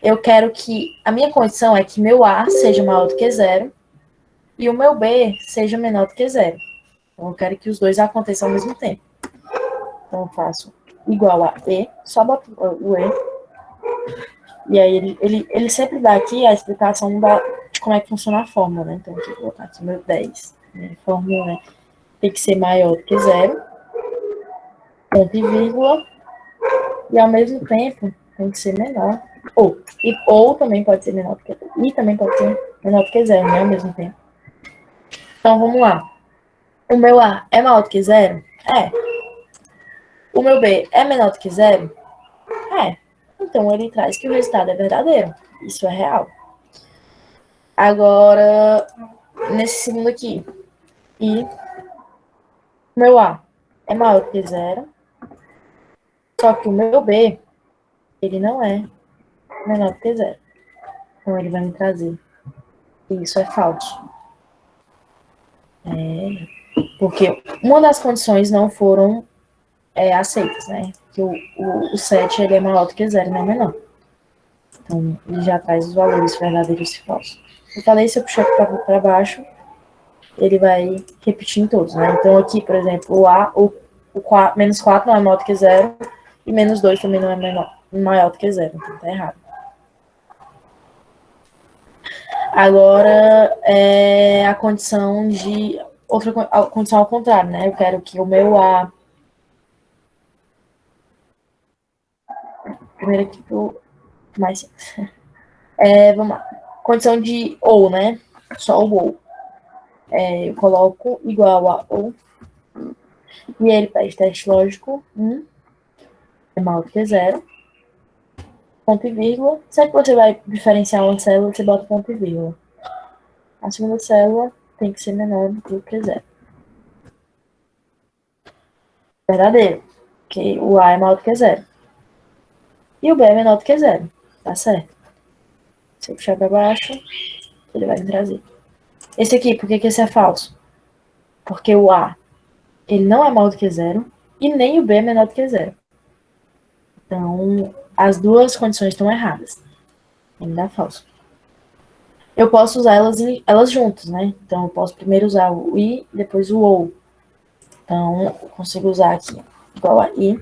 eu quero que a minha condição é que meu A seja maior do que zero e o meu B seja menor do que zero. Então eu quero que os dois aconteçam ao mesmo tempo. Então eu faço igual a E, só boto o E. E aí ele sempre dá aqui a explicação de como é que funciona a fórmula, né? Então, aqui, vou botar aqui meu 10. Né? A fórmula, né? Tem que ser maior do que zero, ponto e vírgula, e ao mesmo tempo tem que ser menor. Ou também pode ser menor do que zero. E também pode ser menor do que zero, né? Ao mesmo tempo. Então, vamos lá. O meu A é maior do que zero? É. O meu B é menor do que zero? É. Então, ele traz que o resultado é verdadeiro. Isso é real. Agora, nesse segundo aqui, e meu A é maior do que zero, só que o meu B, ele não é menor do que zero. Então, ele vai me trazer. E isso é falso. Porque uma das condições não foram aceitas, né? Que o 7 ele é maior do que zero, não é menor. Então, ele já traz os valores verdadeiros e falsos. Eu falei, se eu puxar para baixo, ele vai repetir em todos, né? Então, aqui, por exemplo, menos 4 não é maior do que zero, e menos 2 também não é maior do que zero. Então, tá errado. Agora, a condição de... a condição ao contrário, né? Eu quero que o meu A... Primeiro aqui pro mais simples. Vamos lá. Condição de ou, né? Só o ou. Eu coloco igual a ou. E ele faz teste lógico 1 é maior do que zero. Ponto e vírgula. Sempre que você vai diferenciar uma célula, você bota ponto e vírgula. A segunda célula tem que ser menor do que zero. Verdadeiro. Porque o A é maior do que zero. E o B é menor do que zero. Tá certo. Se eu puxar para baixo, ele vai me trazer. Esse aqui, por que esse é falso? Porque o A, ele não é maior do que zero. E nem o B é menor do que zero. Então, as duas condições estão erradas. Ele dá falso. Eu posso usar elas juntas, né? Então, eu posso primeiro usar o i, depois o ou. Então, eu consigo usar aqui igual a i.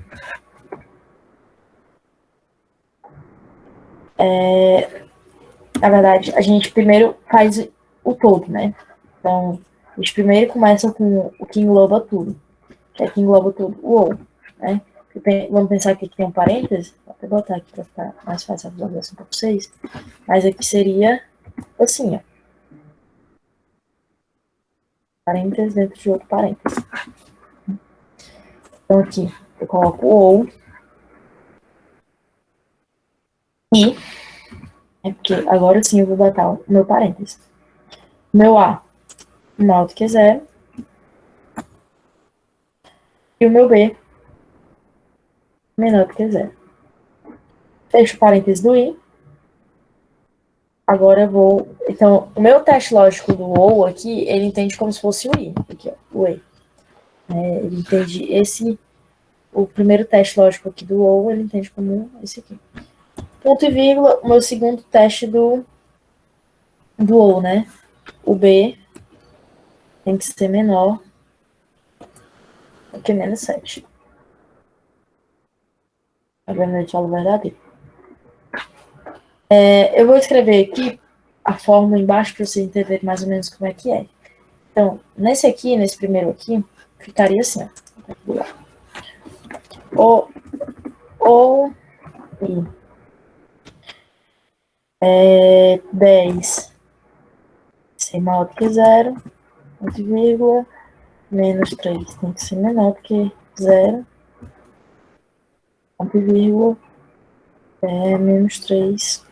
Na verdade, a gente primeiro faz o todo, né? Então, a gente primeiro começa com o que engloba tudo. Que é que engloba tudo, o ou, né? Vamos pensar aqui que tem um parênteses. Vou até botar aqui para ficar mais fácil a visualização para vocês. Mas aqui seria assim, ó. Parênteses dentro de outro parênteses. Então aqui eu coloco o ou e é porque agora sim eu vou botar o meu parênteses. Meu A maior do que zero e o meu B menor do que zero. Fecho o parênteses do I. Agora eu vou. Então, o meu teste lógico do ou aqui, ele entende como se fosse o I. Aqui, ó, o I. Ele entende esse. O primeiro teste lógico aqui do ou, ele entende como esse aqui. Ponto e vírgula, o meu segundo teste do ou, né? O B tem que ser menor do que menos 7. Obviamente, é o verdadeiro. Eu vou escrever aqui a fórmula embaixo para você entender mais ou menos como é que é. Então, nesse aqui, nesse primeiro aqui, ficaria assim, ó. O I 10 ser maior do que zero, ponto vírgula, menos 3 tem que ser menor do que zero, ponto vírgula, menos 3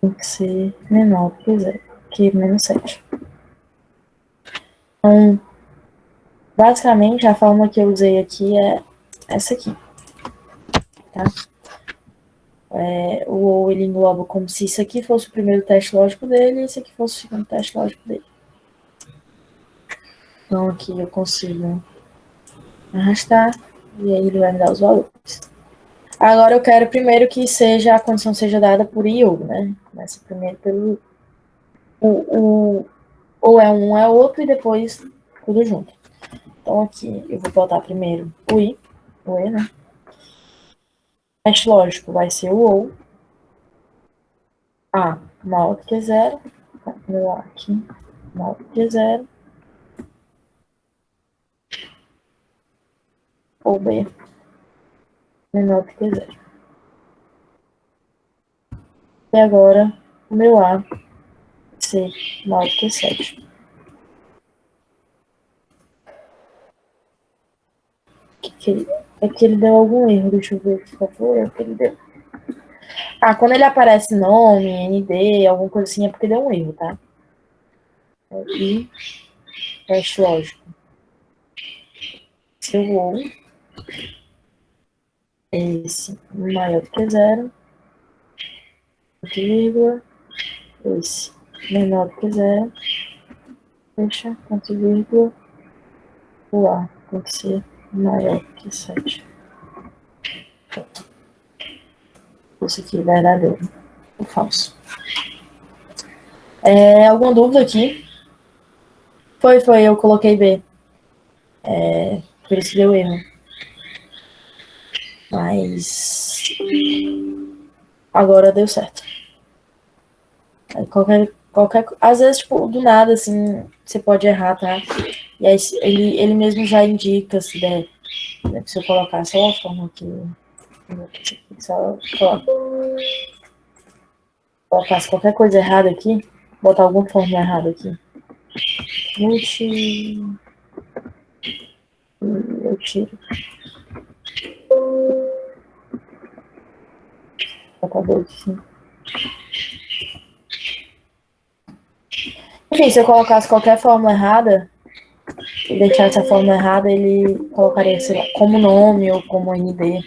tem que ser menor do que zero, que menos 7. Então, basicamente, a forma que eu usei aqui é essa aqui, tá? O ou ele engloba como se isso aqui fosse o primeiro teste lógico dele e esse aqui fosse o segundo teste lógico dele. Então, aqui eu consigo arrastar e aí ele vai me dar os valores. Agora eu quero primeiro que a condição seja dada por I ou, né? Começa primeiro pelo ou é um ou é outro e depois tudo junto. Então aqui eu vou botar primeiro o I, né? Teste lógico vai ser o ou. A maior do que zero. Meu A aqui maior do que zero. Ou B menor do que zero. E agora o meu A ser maior do que 7. É que ele deu algum erro, deixa eu ver qual foi o que ele deu. Quando ele aparece nome, ND, alguma coisa assim, é porque deu um erro, tá? E teste lógico. Se o ou esse maior do que zero, vírgula, esse menor do que zero, fecha, ponto vírgula, o A tem que ser maior que 7. Isso aqui é verdadeiro ou falso. Alguma dúvida aqui? Foi, eu coloquei B. Por isso que deu erro. Mas agora deu certo. Às vezes, tipo, do nada, assim, você pode errar, tá? E aí ele mesmo já indica se der. Se eu colocar só a forma aqui. Só colocasse qualquer coisa errada aqui, botar alguma fórmula errada aqui. Eu tiro. Acabou assim. Enfim, se eu colocasse qualquer fórmula errada e deixasse a fórmula errada, ele colocaria, sei lá, como nome ou como ND.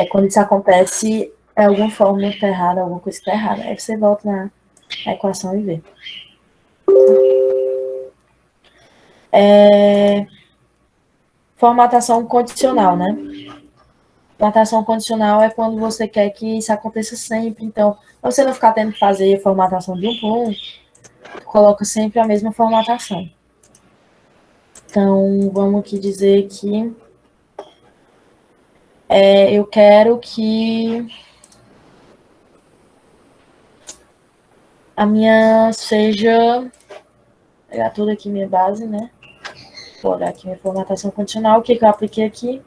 Quando isso acontece, alguma fórmula está errada, alguma coisa está errada. Aí você volta na equação e vê. Formatação condicional, né? Formatação condicional é quando você quer que isso aconteça sempre. Então, pra você não ficar tendo que fazer formatação de um por um, coloca sempre a mesma formatação. Então, vamos aqui dizer que eu quero que a minha seja... Vou pegar tudo aqui, minha base, né? Vou olhar aqui minha formatação condicional, o que eu apliquei aqui.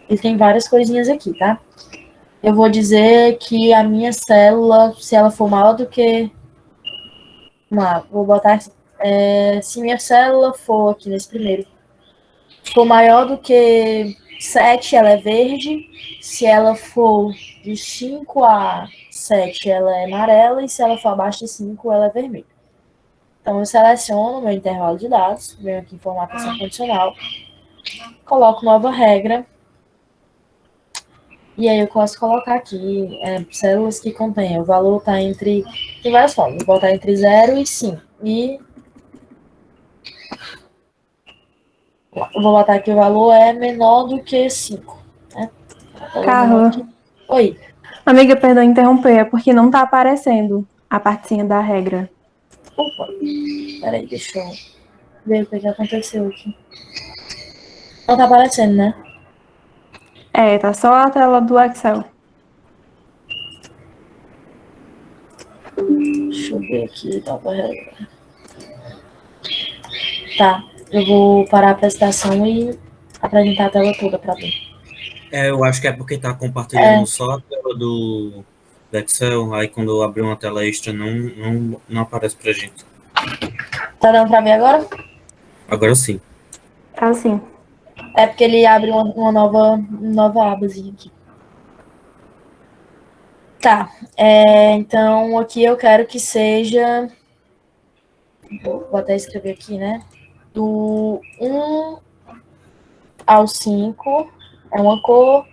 E tem várias coisinhas aqui, tá? Eu vou dizer que a minha célula, se ela for maior do que... Vamos lá, vou botar... se minha célula for aqui nesse primeiro, for maior do que 7, ela é verde. Se ela for de 5 a 7, ela é amarela. E se ela for abaixo de 5, ela é vermelha. Então, eu seleciono meu intervalo de dados, venho aqui em formatação condicional, coloco nova regra. E aí eu posso colocar aqui células que contêm. O valor está entre... Tem várias formas. Vou botar entre 0 e 5. E eu vou botar que o valor é menor do que 5. Né? Carla, Oi. amiga, perdão interromper, é porque não tá aparecendo a partezinha da regra. Opa. Peraí, deixa eu ver o que aconteceu aqui. Não tá aparecendo, né? Tá só a tela do Excel. Deixa eu ver aqui. Tá. Eu vou parar a apresentação e apresentar a tela toda pra ver. Eu acho que é porque tá compartilhando só a tela do Excel, aí quando eu abrir uma tela extra não aparece pra gente. Tá dando pra ver agora? Agora sim. Assim. É porque ele abre uma nova abazinha aqui. Tá. Então, aqui eu quero que seja... Vou até escrever aqui, né? Do 1 ao 5 é uma cor.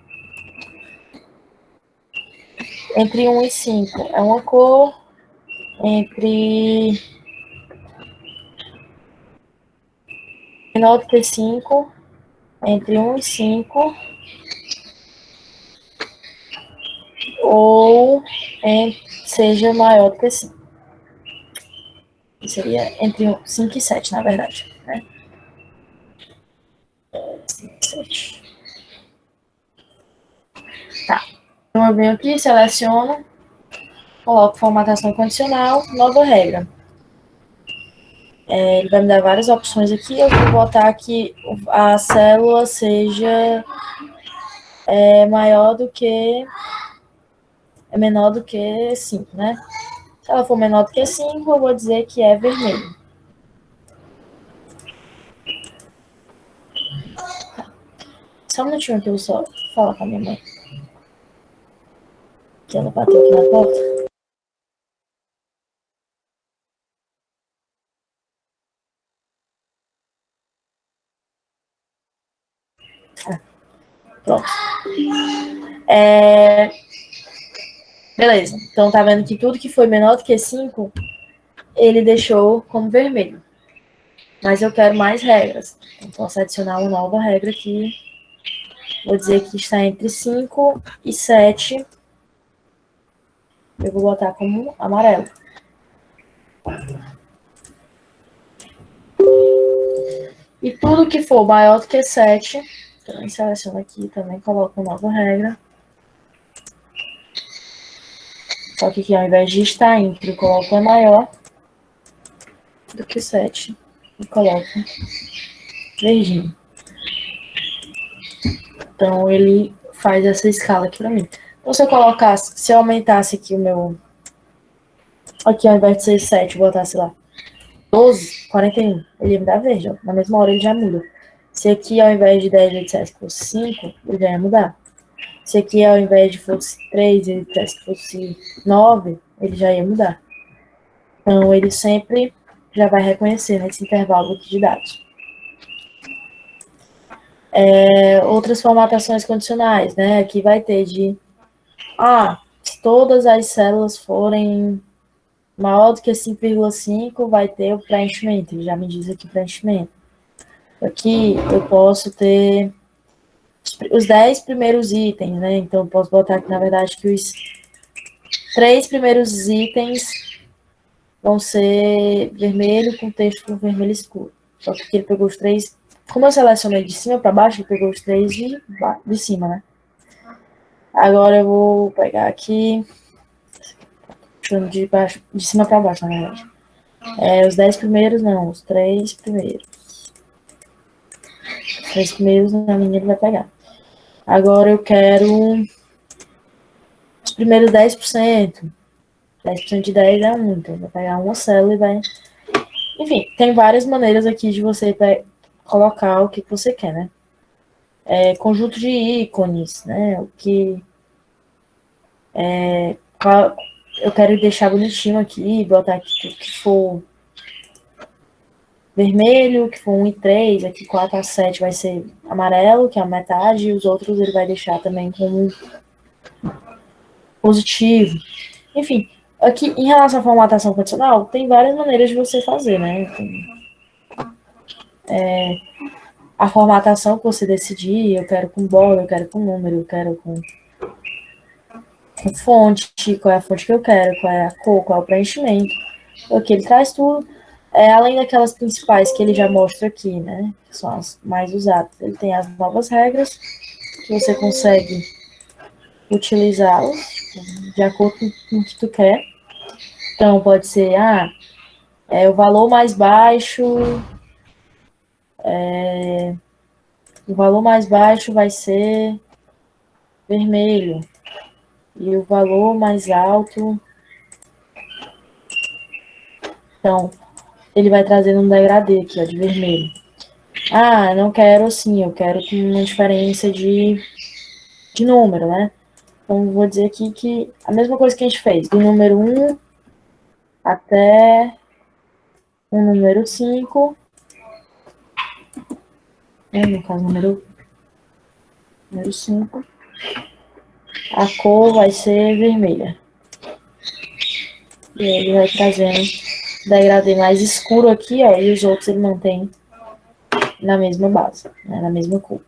Entre 1 e 5 é uma cor. Entre menor do que 5, entre 1 e 5, ou seja maior do que 5. Seria entre 5 e 7, na verdade. Né? 5 e 7. Tá. Então eu venho aqui, seleciono, coloco formatação condicional, nova regra. Ele vai me dar várias opções aqui. Eu vou botar que a célula seja maior do que... É menor do que 5, né? Se ela for menor do que 5, eu vou dizer que é vermelho. Só um minutinho que eu só falar com a minha mãe. Que ela bateu aqui na porta. Pronto. Beleza. Então tá vendo que tudo que foi menor do que 5, ele deixou como vermelho. Mas eu quero mais regras. Então posso adicionar uma nova regra aqui. Vou dizer que está entre 5 e 7. Eu vou botar como amarelo. E tudo que for maior do que 7, também seleciono aqui, também coloco uma nova regra. Só que aqui, ao invés de estar entre, eu coloco é maior do que 7. E coloco verdinho. Então, ele faz essa escala aqui pra mim. Então, se eu aumentasse aqui o meu... Aqui, ao invés de ser 7, botasse lá 12, 41. Ele ia me dar verde, ó. Na mesma hora ele já muda. Se aqui, ao invés de 10, ele dissesse que fosse 5, ele já ia mudar. Se aqui, ao invés de fosse 3, ele dissesse que fosse 9, ele já ia mudar. Então, ele sempre já vai reconhecer nesse intervalo aqui de dados. Outras formatações condicionais, né? Aqui vai ter de... se todas as células forem maior do que 5,5, vai ter o preenchimento. Ele já me diz aqui preenchimento. Aqui eu posso ter os 10 primeiros itens, né? Então, eu posso botar aqui, na verdade, que os 3 primeiros itens vão ser vermelho com texto com vermelho escuro. Só que aqui ele pegou os 3... Como eu selecionei de cima para baixo, ele pegou os 3 de cima, né? Agora eu vou pegar aqui... puxando de baixo, de cima para baixo, na verdade. Os 10 primeiros não, os 3 primeiros. Os 3 primeiros na linha ele vai pegar. Agora eu quero os primeiros 10%. 10% de 10 é muito. Vai pegar uma célula e vai. Enfim, tem várias maneiras aqui de você colocar o que você quer, né? Conjunto de ícones, né? O que. Eu quero deixar bonitinho aqui, botar aqui tudo que for vermelho, que for 1 e 3, aqui 4 a 7 vai ser amarelo, que é a metade, e os outros ele vai deixar também como positivo. Enfim, aqui em relação à formatação condicional, tem várias maneiras de você fazer, né? A formatação que você decidir, eu quero com bola, eu quero com número, eu quero com fonte, qual é a fonte que eu quero, qual é a cor, qual é o preenchimento. Aqui ele traz tudo. Além daquelas principais que ele já mostra aqui, né? Que são as mais usadas. Ele tem as novas regras, que você consegue utilizá-las de acordo com o que tu quer. Então, pode ser, o valor mais baixo. O valor mais baixo vai ser vermelho. E o valor mais alto. Então, ele vai trazendo um degradê aqui, ó, de vermelho. Não quero assim, eu quero com uma diferença de número, né? Então, vou dizer aqui que a mesma coisa que a gente fez, do número 1 até o número 5. No caso, número 5. A cor vai ser vermelha. E aí ele vai trazendo degradê mais escuro aqui, ó, e os outros ele mantém na mesma base, né, na mesma cor.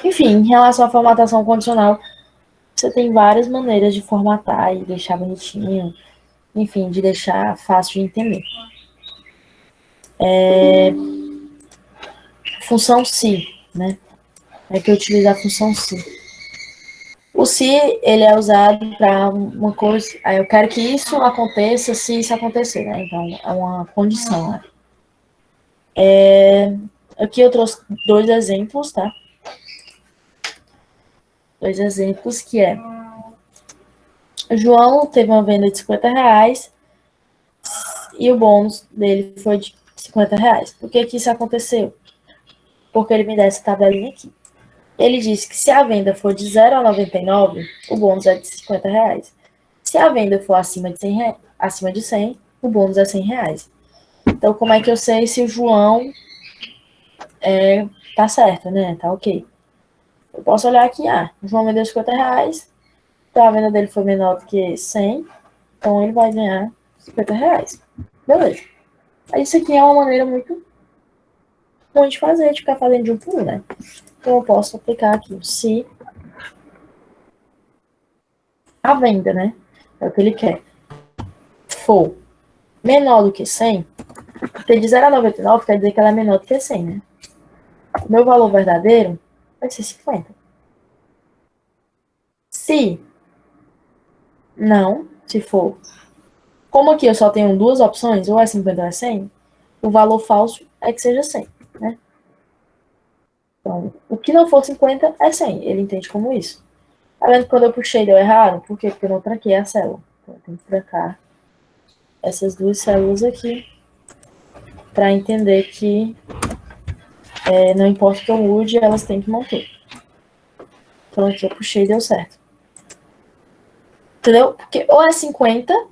Enfim, em relação à formatação condicional, você tem várias maneiras de formatar e deixar bonitinho, enfim, de deixar fácil de entender. Função se, né? É que eu utilizo a função se. O se, ele é usado para uma coisa. Eu quero que isso aconteça se isso acontecer, né? Então, é uma condição, né? Aqui eu trouxe 2 exemplos, tá? 2 exemplos que o João teve uma venda de R$50 e o bônus dele foi de R$50. Por que isso aconteceu? Porque ele me dá essa tabelinha aqui. Ele disse que se a venda for de 0 a 99, o bônus é de R$50. Se a venda for acima de 100, o bônus é R$100. Então, como é que eu sei se o João tá certo, né? Tá ok. Eu posso olhar aqui, o João vendeu R$50, então a venda dele foi menor do que 100, então ele vai ganhar R$50. Beleza. Isso aqui é uma maneira muito ruim de fazer, de ficar fazendo de um por um, né? Então eu posso aplicar aqui o se a venda, né? É o que ele quer. For menor do que 100, porque de 0 a 99 quer dizer que ela é menor do que 100, né? O meu valor verdadeiro vai ser 50. Se for, como aqui eu só tenho 2 opções, ou é 50 ou é 100, o valor falso é que seja 100, né? Então, o que não for 50 é 100, ele entende como isso. Tá vendo que quando eu puxei deu errado? Por quê? Porque eu não tranquei a célula. Então, eu tenho que trancar essas 2 células aqui para entender que não importa o que eu mude, elas têm que manter. Então, aqui eu puxei e deu certo. Entendeu? Porque ou é 50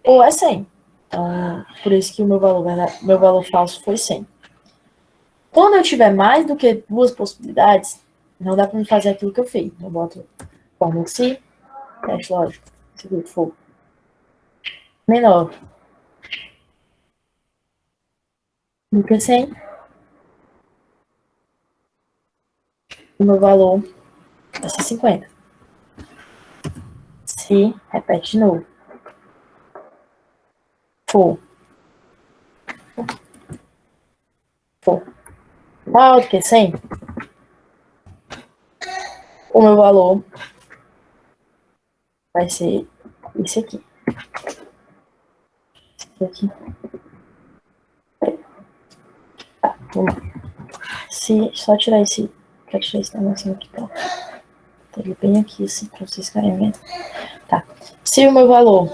ou é 100. Então, por isso que o meu valor falso foi 100. Quando eu tiver mais do que 2 possibilidades, não dá para me fazer aquilo que eu fiz. Eu boto fórmula se, teste lógico, se o for menor do que 100, o meu valor vai ser 50. Se repete de novo. For maior do que 100, o meu valor vai ser esse aqui. Esse aqui. Tá, vamos lá. Se só tirar esse. Quero tirar esse negocinho aqui, tá? Tá ele bem aqui, assim, pra vocês ficarem vendo. Tá. Se o meu valor,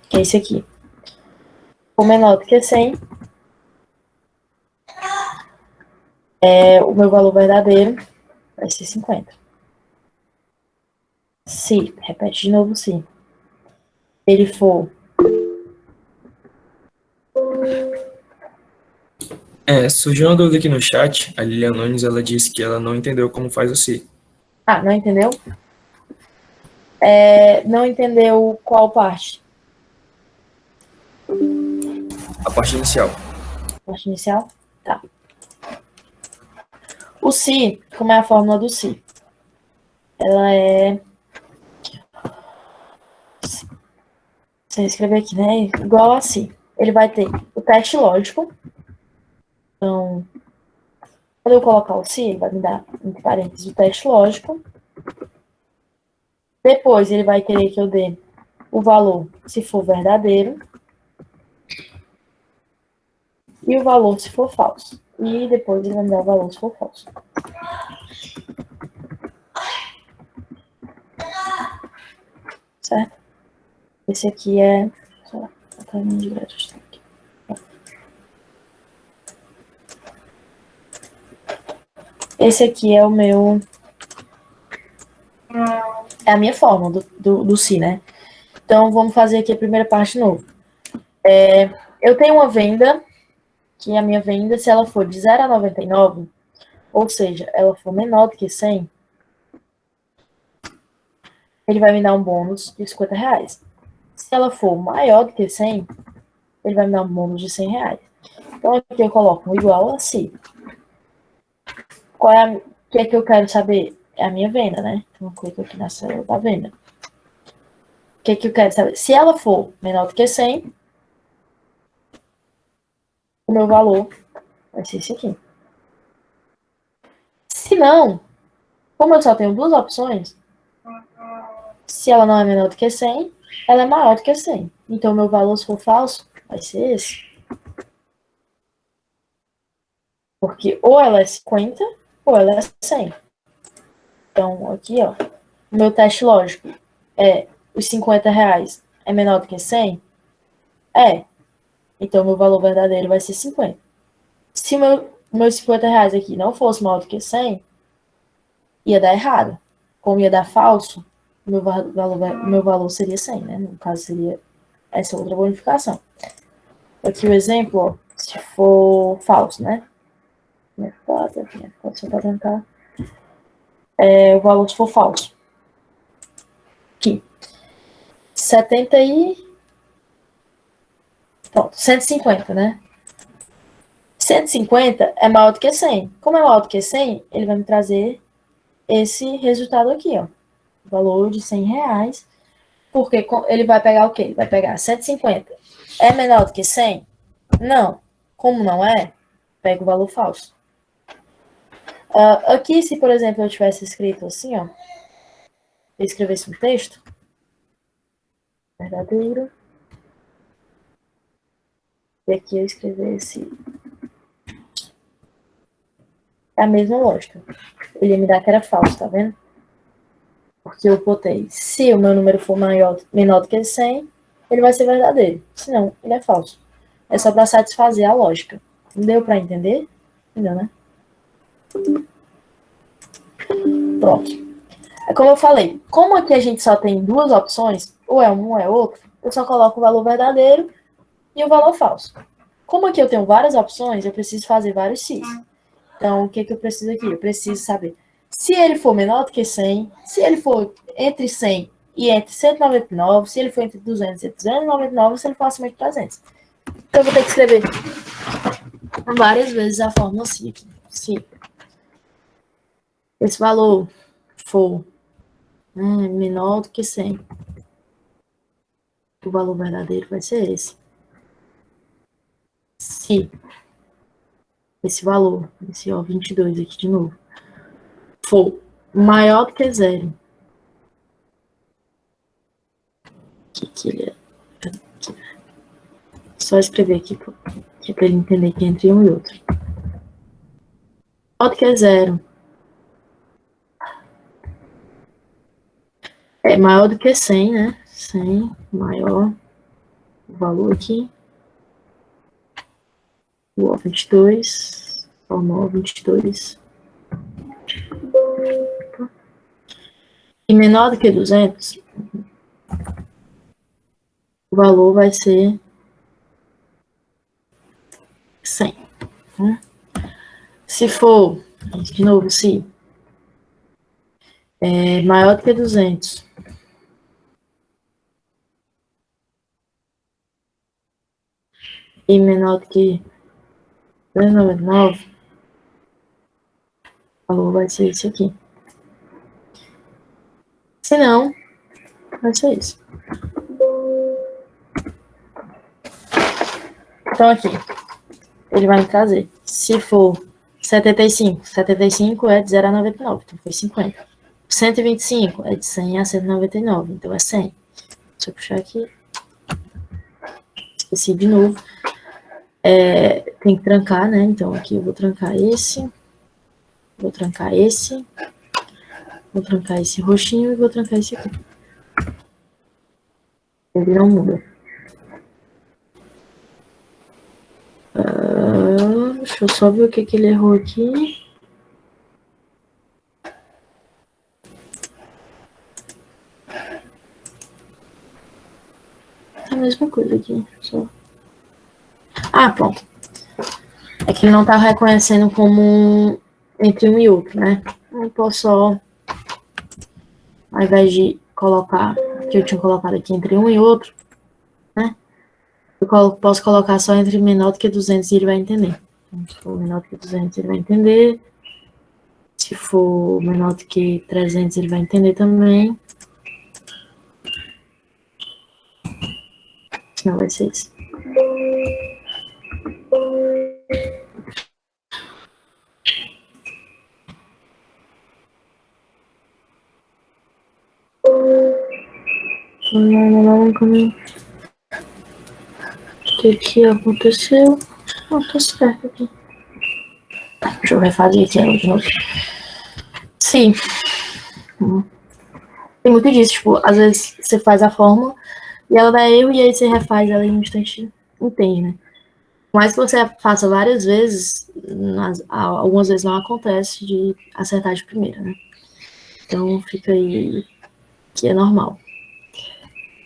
que é esse aqui, for menor do que 100, o meu valor verdadeiro vai ser 50. Se, repete de novo, se ele for. Surgiu uma dúvida aqui no chat. A Lilian Nunes, ela disse que ela não entendeu como faz o si. Ah, não entendeu? Não entendeu qual parte? A parte inicial. Parte inicial? Tá. O si, como é a fórmula do si? Ela é. Você escrever aqui, né? Igual a si. Ele vai ter o teste lógico. Então, quando eu colocar o si, ele vai me dar, entre parênteses, o teste lógico. Depois, ele vai querer que eu dê o valor, se for verdadeiro. E o valor, se for falso. E depois, ele vai me dar o valor, se for falso. Certo? Esse aqui é... Sei lá, o caminho de grátis. Esse aqui é o meu... É a minha fórmula do si, né? Então, vamos fazer aqui a primeira parte de novo. Eu tenho uma venda, que a minha venda, se ela for de 0 a 99, ou seja, ela for menor do que 100, ele vai me dar um bônus de 50 reais. Se ela for maior do que 100, ele vai me dar um bônus de 100 reais. Então, aqui eu coloco um igual a si. O que é que eu quero saber? É a minha venda, né? Então, eu clico aqui na célula da venda. O que é que eu quero saber? Se ela for menor do que 100, o meu valor vai ser esse aqui. Se não, como eu só tenho duas opções, se ela não é menor do que 100, ela é maior do que 100. Então, o meu valor, se for falso, vai ser esse. Porque ou ela é 50, ou ela é 100. Então, aqui, ó, o meu teste lógico é os 50 reais é menor do que 100? É. Então, meu valor verdadeiro vai ser 50. Se meus 50 reais aqui não fosse maior do que 100, ia dar errado. Como ia dar falso, meu valor seria 100, né? No caso, seria essa outra bonificação. Aqui o exemplo, ó, se for falso, né? Só para tentar. O valor se for falso. Aqui. 150, né? 150 é maior do que 100. Como é maior do que 100, ele vai me trazer esse resultado aqui, ó. Valor de 100 reais. Porque ele vai pegar o quê? Ele vai pegar 150. É menor do que 100? Não. Como não é, pega o valor falso. Aqui, se, por exemplo, eu tivesse escrito assim, ó. Eu escrevesse um texto. Verdadeiro. E aqui eu escrevesse... É a mesma lógica. Ele ia me dar que era falso, tá vendo? Porque eu botei, se o meu número for menor do que 100, ele vai ser verdadeiro. Se não, ele é falso. É só para satisfazer a lógica. Deu para entender? Entendeu, né? Pronto. Como eu falei, como aqui a gente só tem duas opções, ou é um ou é outro, eu só coloco o valor verdadeiro e o valor falso. Como aqui eu tenho várias opções, eu preciso fazer vários Cs. Então, o que eu preciso aqui? Eu preciso saber se ele for menor do que 100, se ele for entre 100 e entre 199, se ele for entre 200 e 299, se ele for acima de 300. Então, eu vou ter que escrever várias vezes a fórmula si aqui. Se esse valor for menor do que 100, o valor verdadeiro vai ser esse. Se esse valor, esse 22 aqui de novo, for maior do que 0, que ele é. Aqui. Só escrever aqui, que é para ele entender que é entre um e outro. Maior do que 0. É maior do que 100, né? 100, maior o valor aqui. O 22, formal 22. E menor do que 200, o valor vai ser 100. Né? Se for, de novo, se é maior do que 200, e menor do que 299, o valor vai ser esse aqui. Se não, vai ser isso. Então, aqui, ele vai me trazer. Se for 75, 75 é de 0 a 99, então foi 50. 125 é de 100 a 199, então é 100. Deixa eu puxar aqui. Esqueci de novo. Tem que trancar, né? Então, aqui eu vou trancar esse. Vou trancar esse. Vou trancar esse roxinho e vou trancar esse aqui. Ele não muda. Deixa eu só ver o que ele errou aqui. É a mesma coisa aqui. Só. Ah, pronto. É que ele não tá reconhecendo como entre um e outro, né? Eu posso só, ao invés de colocar, que eu tinha colocado aqui entre um e outro, né? Eu posso colocar só entre menor do que 200 e ele vai entender. Então, se for menor do que 200, ele vai entender. Se for menor do que 300, ele vai entender também. Senão vai ser isso. O que aconteceu? Não, tô certo aqui. Deixa eu refazer esse ela de novo. Sim. Tem muito disso, tipo, às vezes você faz a fórmula e ela dá erro e aí você refaz ela em um instante, entende, né? Mas se você faça várias vezes, algumas vezes não acontece de acertar de primeira, né? Então fica aí que é normal.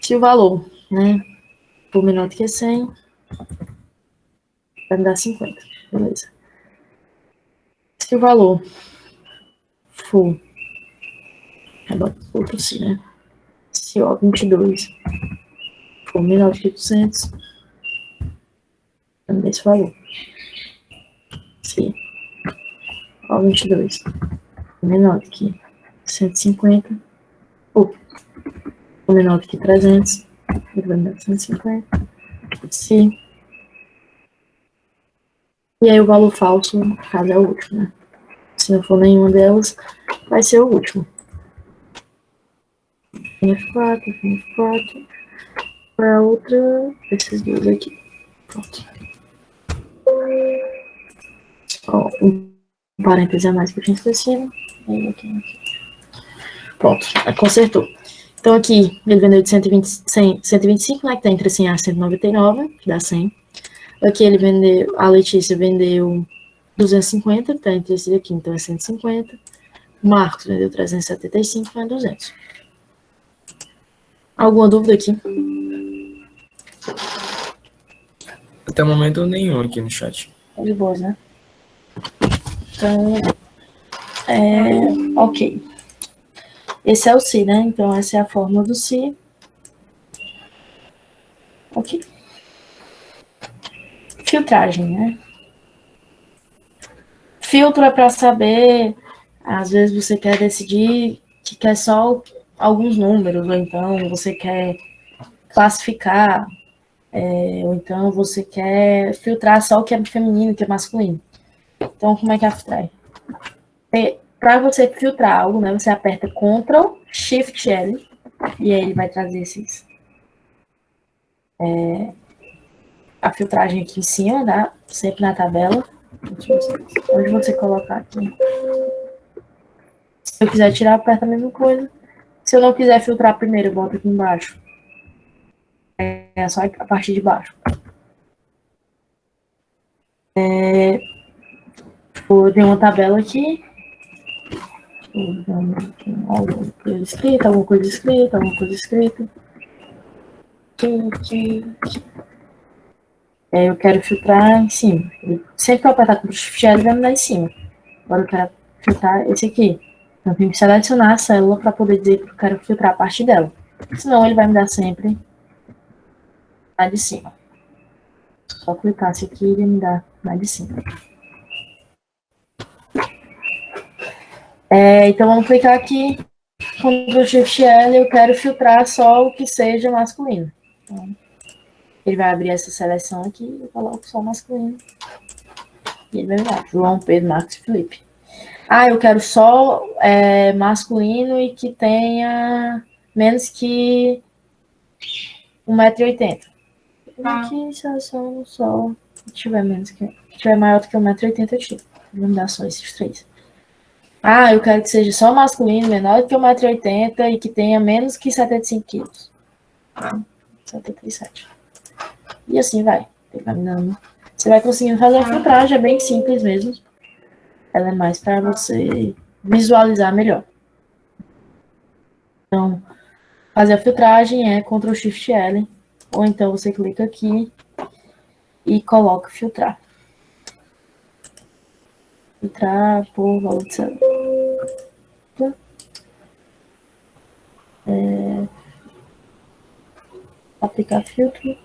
Se o valor, né, for menor do que 100, vai me dar 50, beleza. Se o valor for, outro sim, né? Se o 22 for menor do que 200, vai me dar esse valor. Se o 22 for menor do que 150, ou menor do que 300, ele vai me dar 150. Se... E aí o valor falso, no caso, é o último, né? Se não for nenhuma delas, vai ser o último. F4, F4. Para a outra, esses dois aqui. Pronto. Ó, um parêntese a mais que eu tinha esquecido. Pronto, consertou. Então aqui, ele vendeu de 125, né, que está entre 100 a 199, que dá 100. Aqui ele vendeu, a Letícia vendeu 250, que está entre esse aqui, então é 150. O Marcos vendeu 375, então é 200. Alguma dúvida aqui? Até o momento nenhum aqui no chat. De boas, né? Então, ok. Esse é o si, né? Então, essa é a fórmula do si. Ok. Filtragem, né? Filtro é para saber, às vezes você quer decidir que quer só alguns números, ou então você quer classificar, ou então você quer filtrar só o que é feminino e o que é masculino. Então, como é que é a filtragem? Para você filtrar algo, né, você aperta Ctrl, Shift, L, e aí ele vai trazer esses a filtragem aqui em cima, tá? Sempre na tabela. Onde você colocar aqui. Se eu quiser tirar, aperta a mesma coisa. Se eu não quiser filtrar primeiro, eu boto aqui embaixo. É só a parte de baixo. Eu tenho uma tabela aqui. Alguma coisa escrita, alguma coisa escrita, alguma coisa escrita. Eu quero filtrar em cima. Sempre que eu apertar com o Shift L, vai me dar em cima. Agora eu quero filtrar esse aqui. Então eu tenho que selecionar a célula para poder dizer que eu quero filtrar a parte dela. Senão ele vai me dar sempre a de cima. Só clicar esse aqui e ele me dá na de cima. Então vamos clicar aqui. Com o Shift L eu quero filtrar só o que seja masculino. Então, ele vai abrir essa seleção aqui, eu coloco só masculino. E ele vai me dar João, Pedro, Marcos e Felipe. Eu quero só masculino e que tenha menos que 1,80 m. Aqui seleciono só. Se tiver maior do que 1,80 m, eu tiro. Vou me dar só esses três. Eu quero que seja só masculino, menor do que 1,80 m e que tenha menos que 75 kg. 77. E assim vai. Você vai conseguindo fazer a filtragem, é bem simples mesmo. Ela é mais para você visualizar melhor. Então, fazer a filtragem é Ctrl Shift L, ou então você clica aqui e coloca filtrar. Filtrar por valor de célula. Aplicar filtro.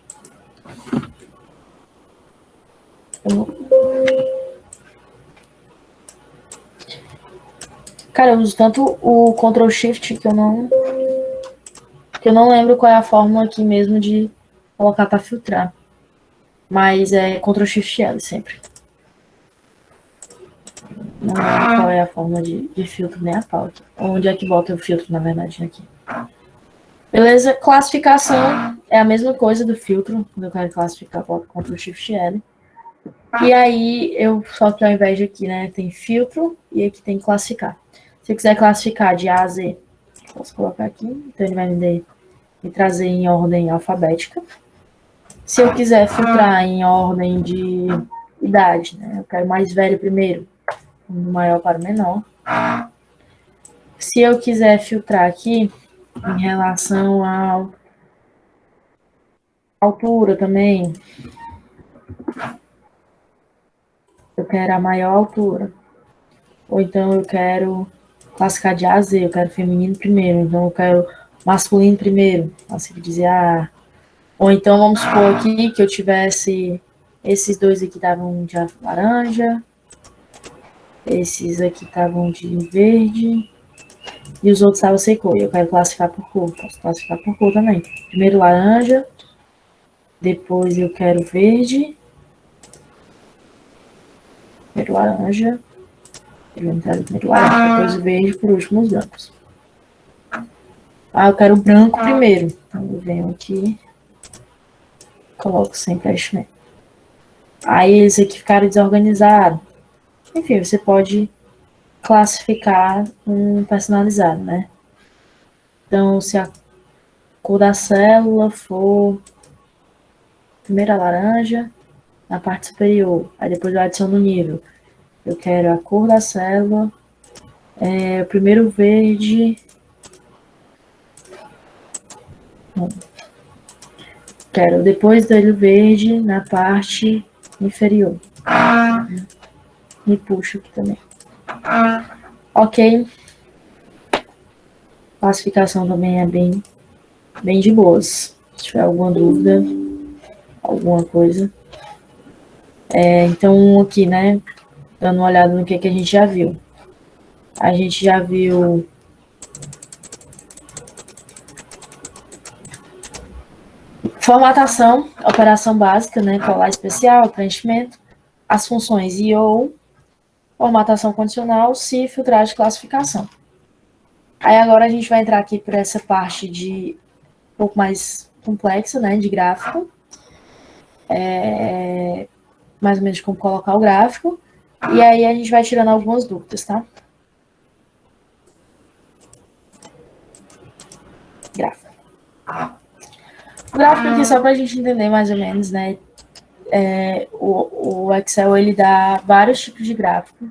Cara, eu uso tanto o Ctrl Shift que eu não lembro qual é a fórmula aqui mesmo de colocar para filtrar. Mas é Ctrl Shift L sempre. Não lembro qual é a fórmula de filtro, nem a pau aqui. Onde é que bota o filtro, na verdade, aqui. Beleza? Classificação é a mesma coisa do filtro. Quando eu quero classificar, eu boto Ctrl Shift L. E aí, só que ao invés de aqui, né, tem filtro e aqui tem classificar. Se eu quiser classificar de A a Z, posso colocar aqui. Então, ele vai me trazer em ordem alfabética. Se eu quiser filtrar em ordem de idade, né, eu quero mais velho primeiro, do maior para o menor. Se eu quiser filtrar aqui em relação à altura também, eu quero a maior altura. Ou então eu quero classificar de A a Z, eu quero feminino primeiro, então eu quero masculino primeiro, assim que dizer, ou então vamos supor aqui que eu tivesse, esses dois aqui estavam de laranja, esses aqui estavam de verde, e os outros estavam sem cor, e eu quero classificar por cor, posso classificar por cor também. Primeiro laranja, depois eu quero verde, primeiro laranja, depois o verde, por último os brancos. Eu quero o branco primeiro. Então eu venho aqui, coloco sem preenchimento. Aí eles aqui ficaram desorganizados. Enfim, você pode classificar um personalizado, né? Então, se a cor da célula for primeira laranja, na parte superior, aí depois eu adiciono o nível. Eu quero a cor da célula, o primeiro verde. Quero depois dele verde na parte inferior. E puxo aqui também. Ok. Classificação também é bem de boas. Se tiver alguma dúvida, alguma coisa. Então, aqui, né? Dando uma olhada no que a gente já viu. A gente já viu formatação, operação básica, né? Colar especial, preenchimento, as funções IO, formatação condicional, se filtragem e classificação. Aí agora a gente vai entrar aqui por essa parte de um pouco mais complexa, né, de gráfico. Mais ou menos como colocar o gráfico. E aí a gente vai tirando algumas dúvidas, tá? Gráfico. O gráfico aqui, só para a gente entender mais ou menos, né? O Excel, ele dá vários tipos de gráfico.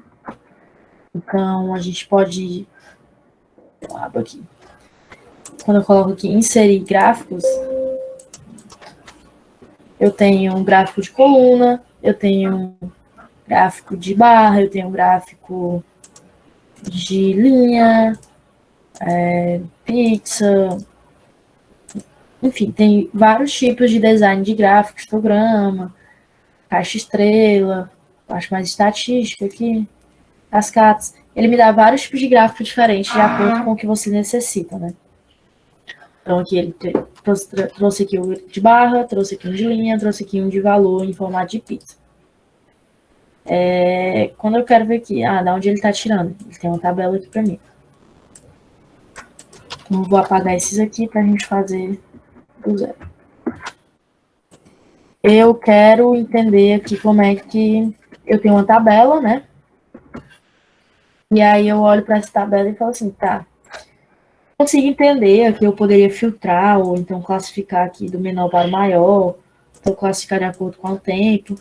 Então, a gente pode... Eu abro aqui. Quando eu coloco aqui, inserir gráficos, eu tenho um gráfico de coluna, eu tenho um gráfico de barra, eu tenho um gráfico de linha, pixel, enfim, tem vários tipos de design de gráfico, histograma, caixa estrela, acho mais estatística aqui, cascatas. Ele me dá vários tipos de gráfico diferentes de acordo com o que você necessita, né? Então aqui ele trouxe aqui o de barra, trouxe aqui um de linha, trouxe aqui um de valor em formato de pizza. Quando eu quero ver aqui, da onde ele está tirando, ele tem uma tabela aqui para mim. Então, eu vou apagar esses aqui para a gente fazer do zero. Eu quero entender aqui como é que eu tenho uma tabela, né? E aí eu olho para essa tabela e falo assim, tá, consigo entender que eu poderia filtrar ou então classificar aqui do menor para o maior, então classificar de acordo com o tempo,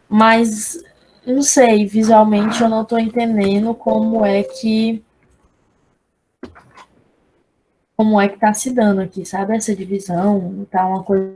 mas não sei, visualmente eu não estou entendendo como é que está se dando aqui, sabe? Essa divisão, tá uma coisa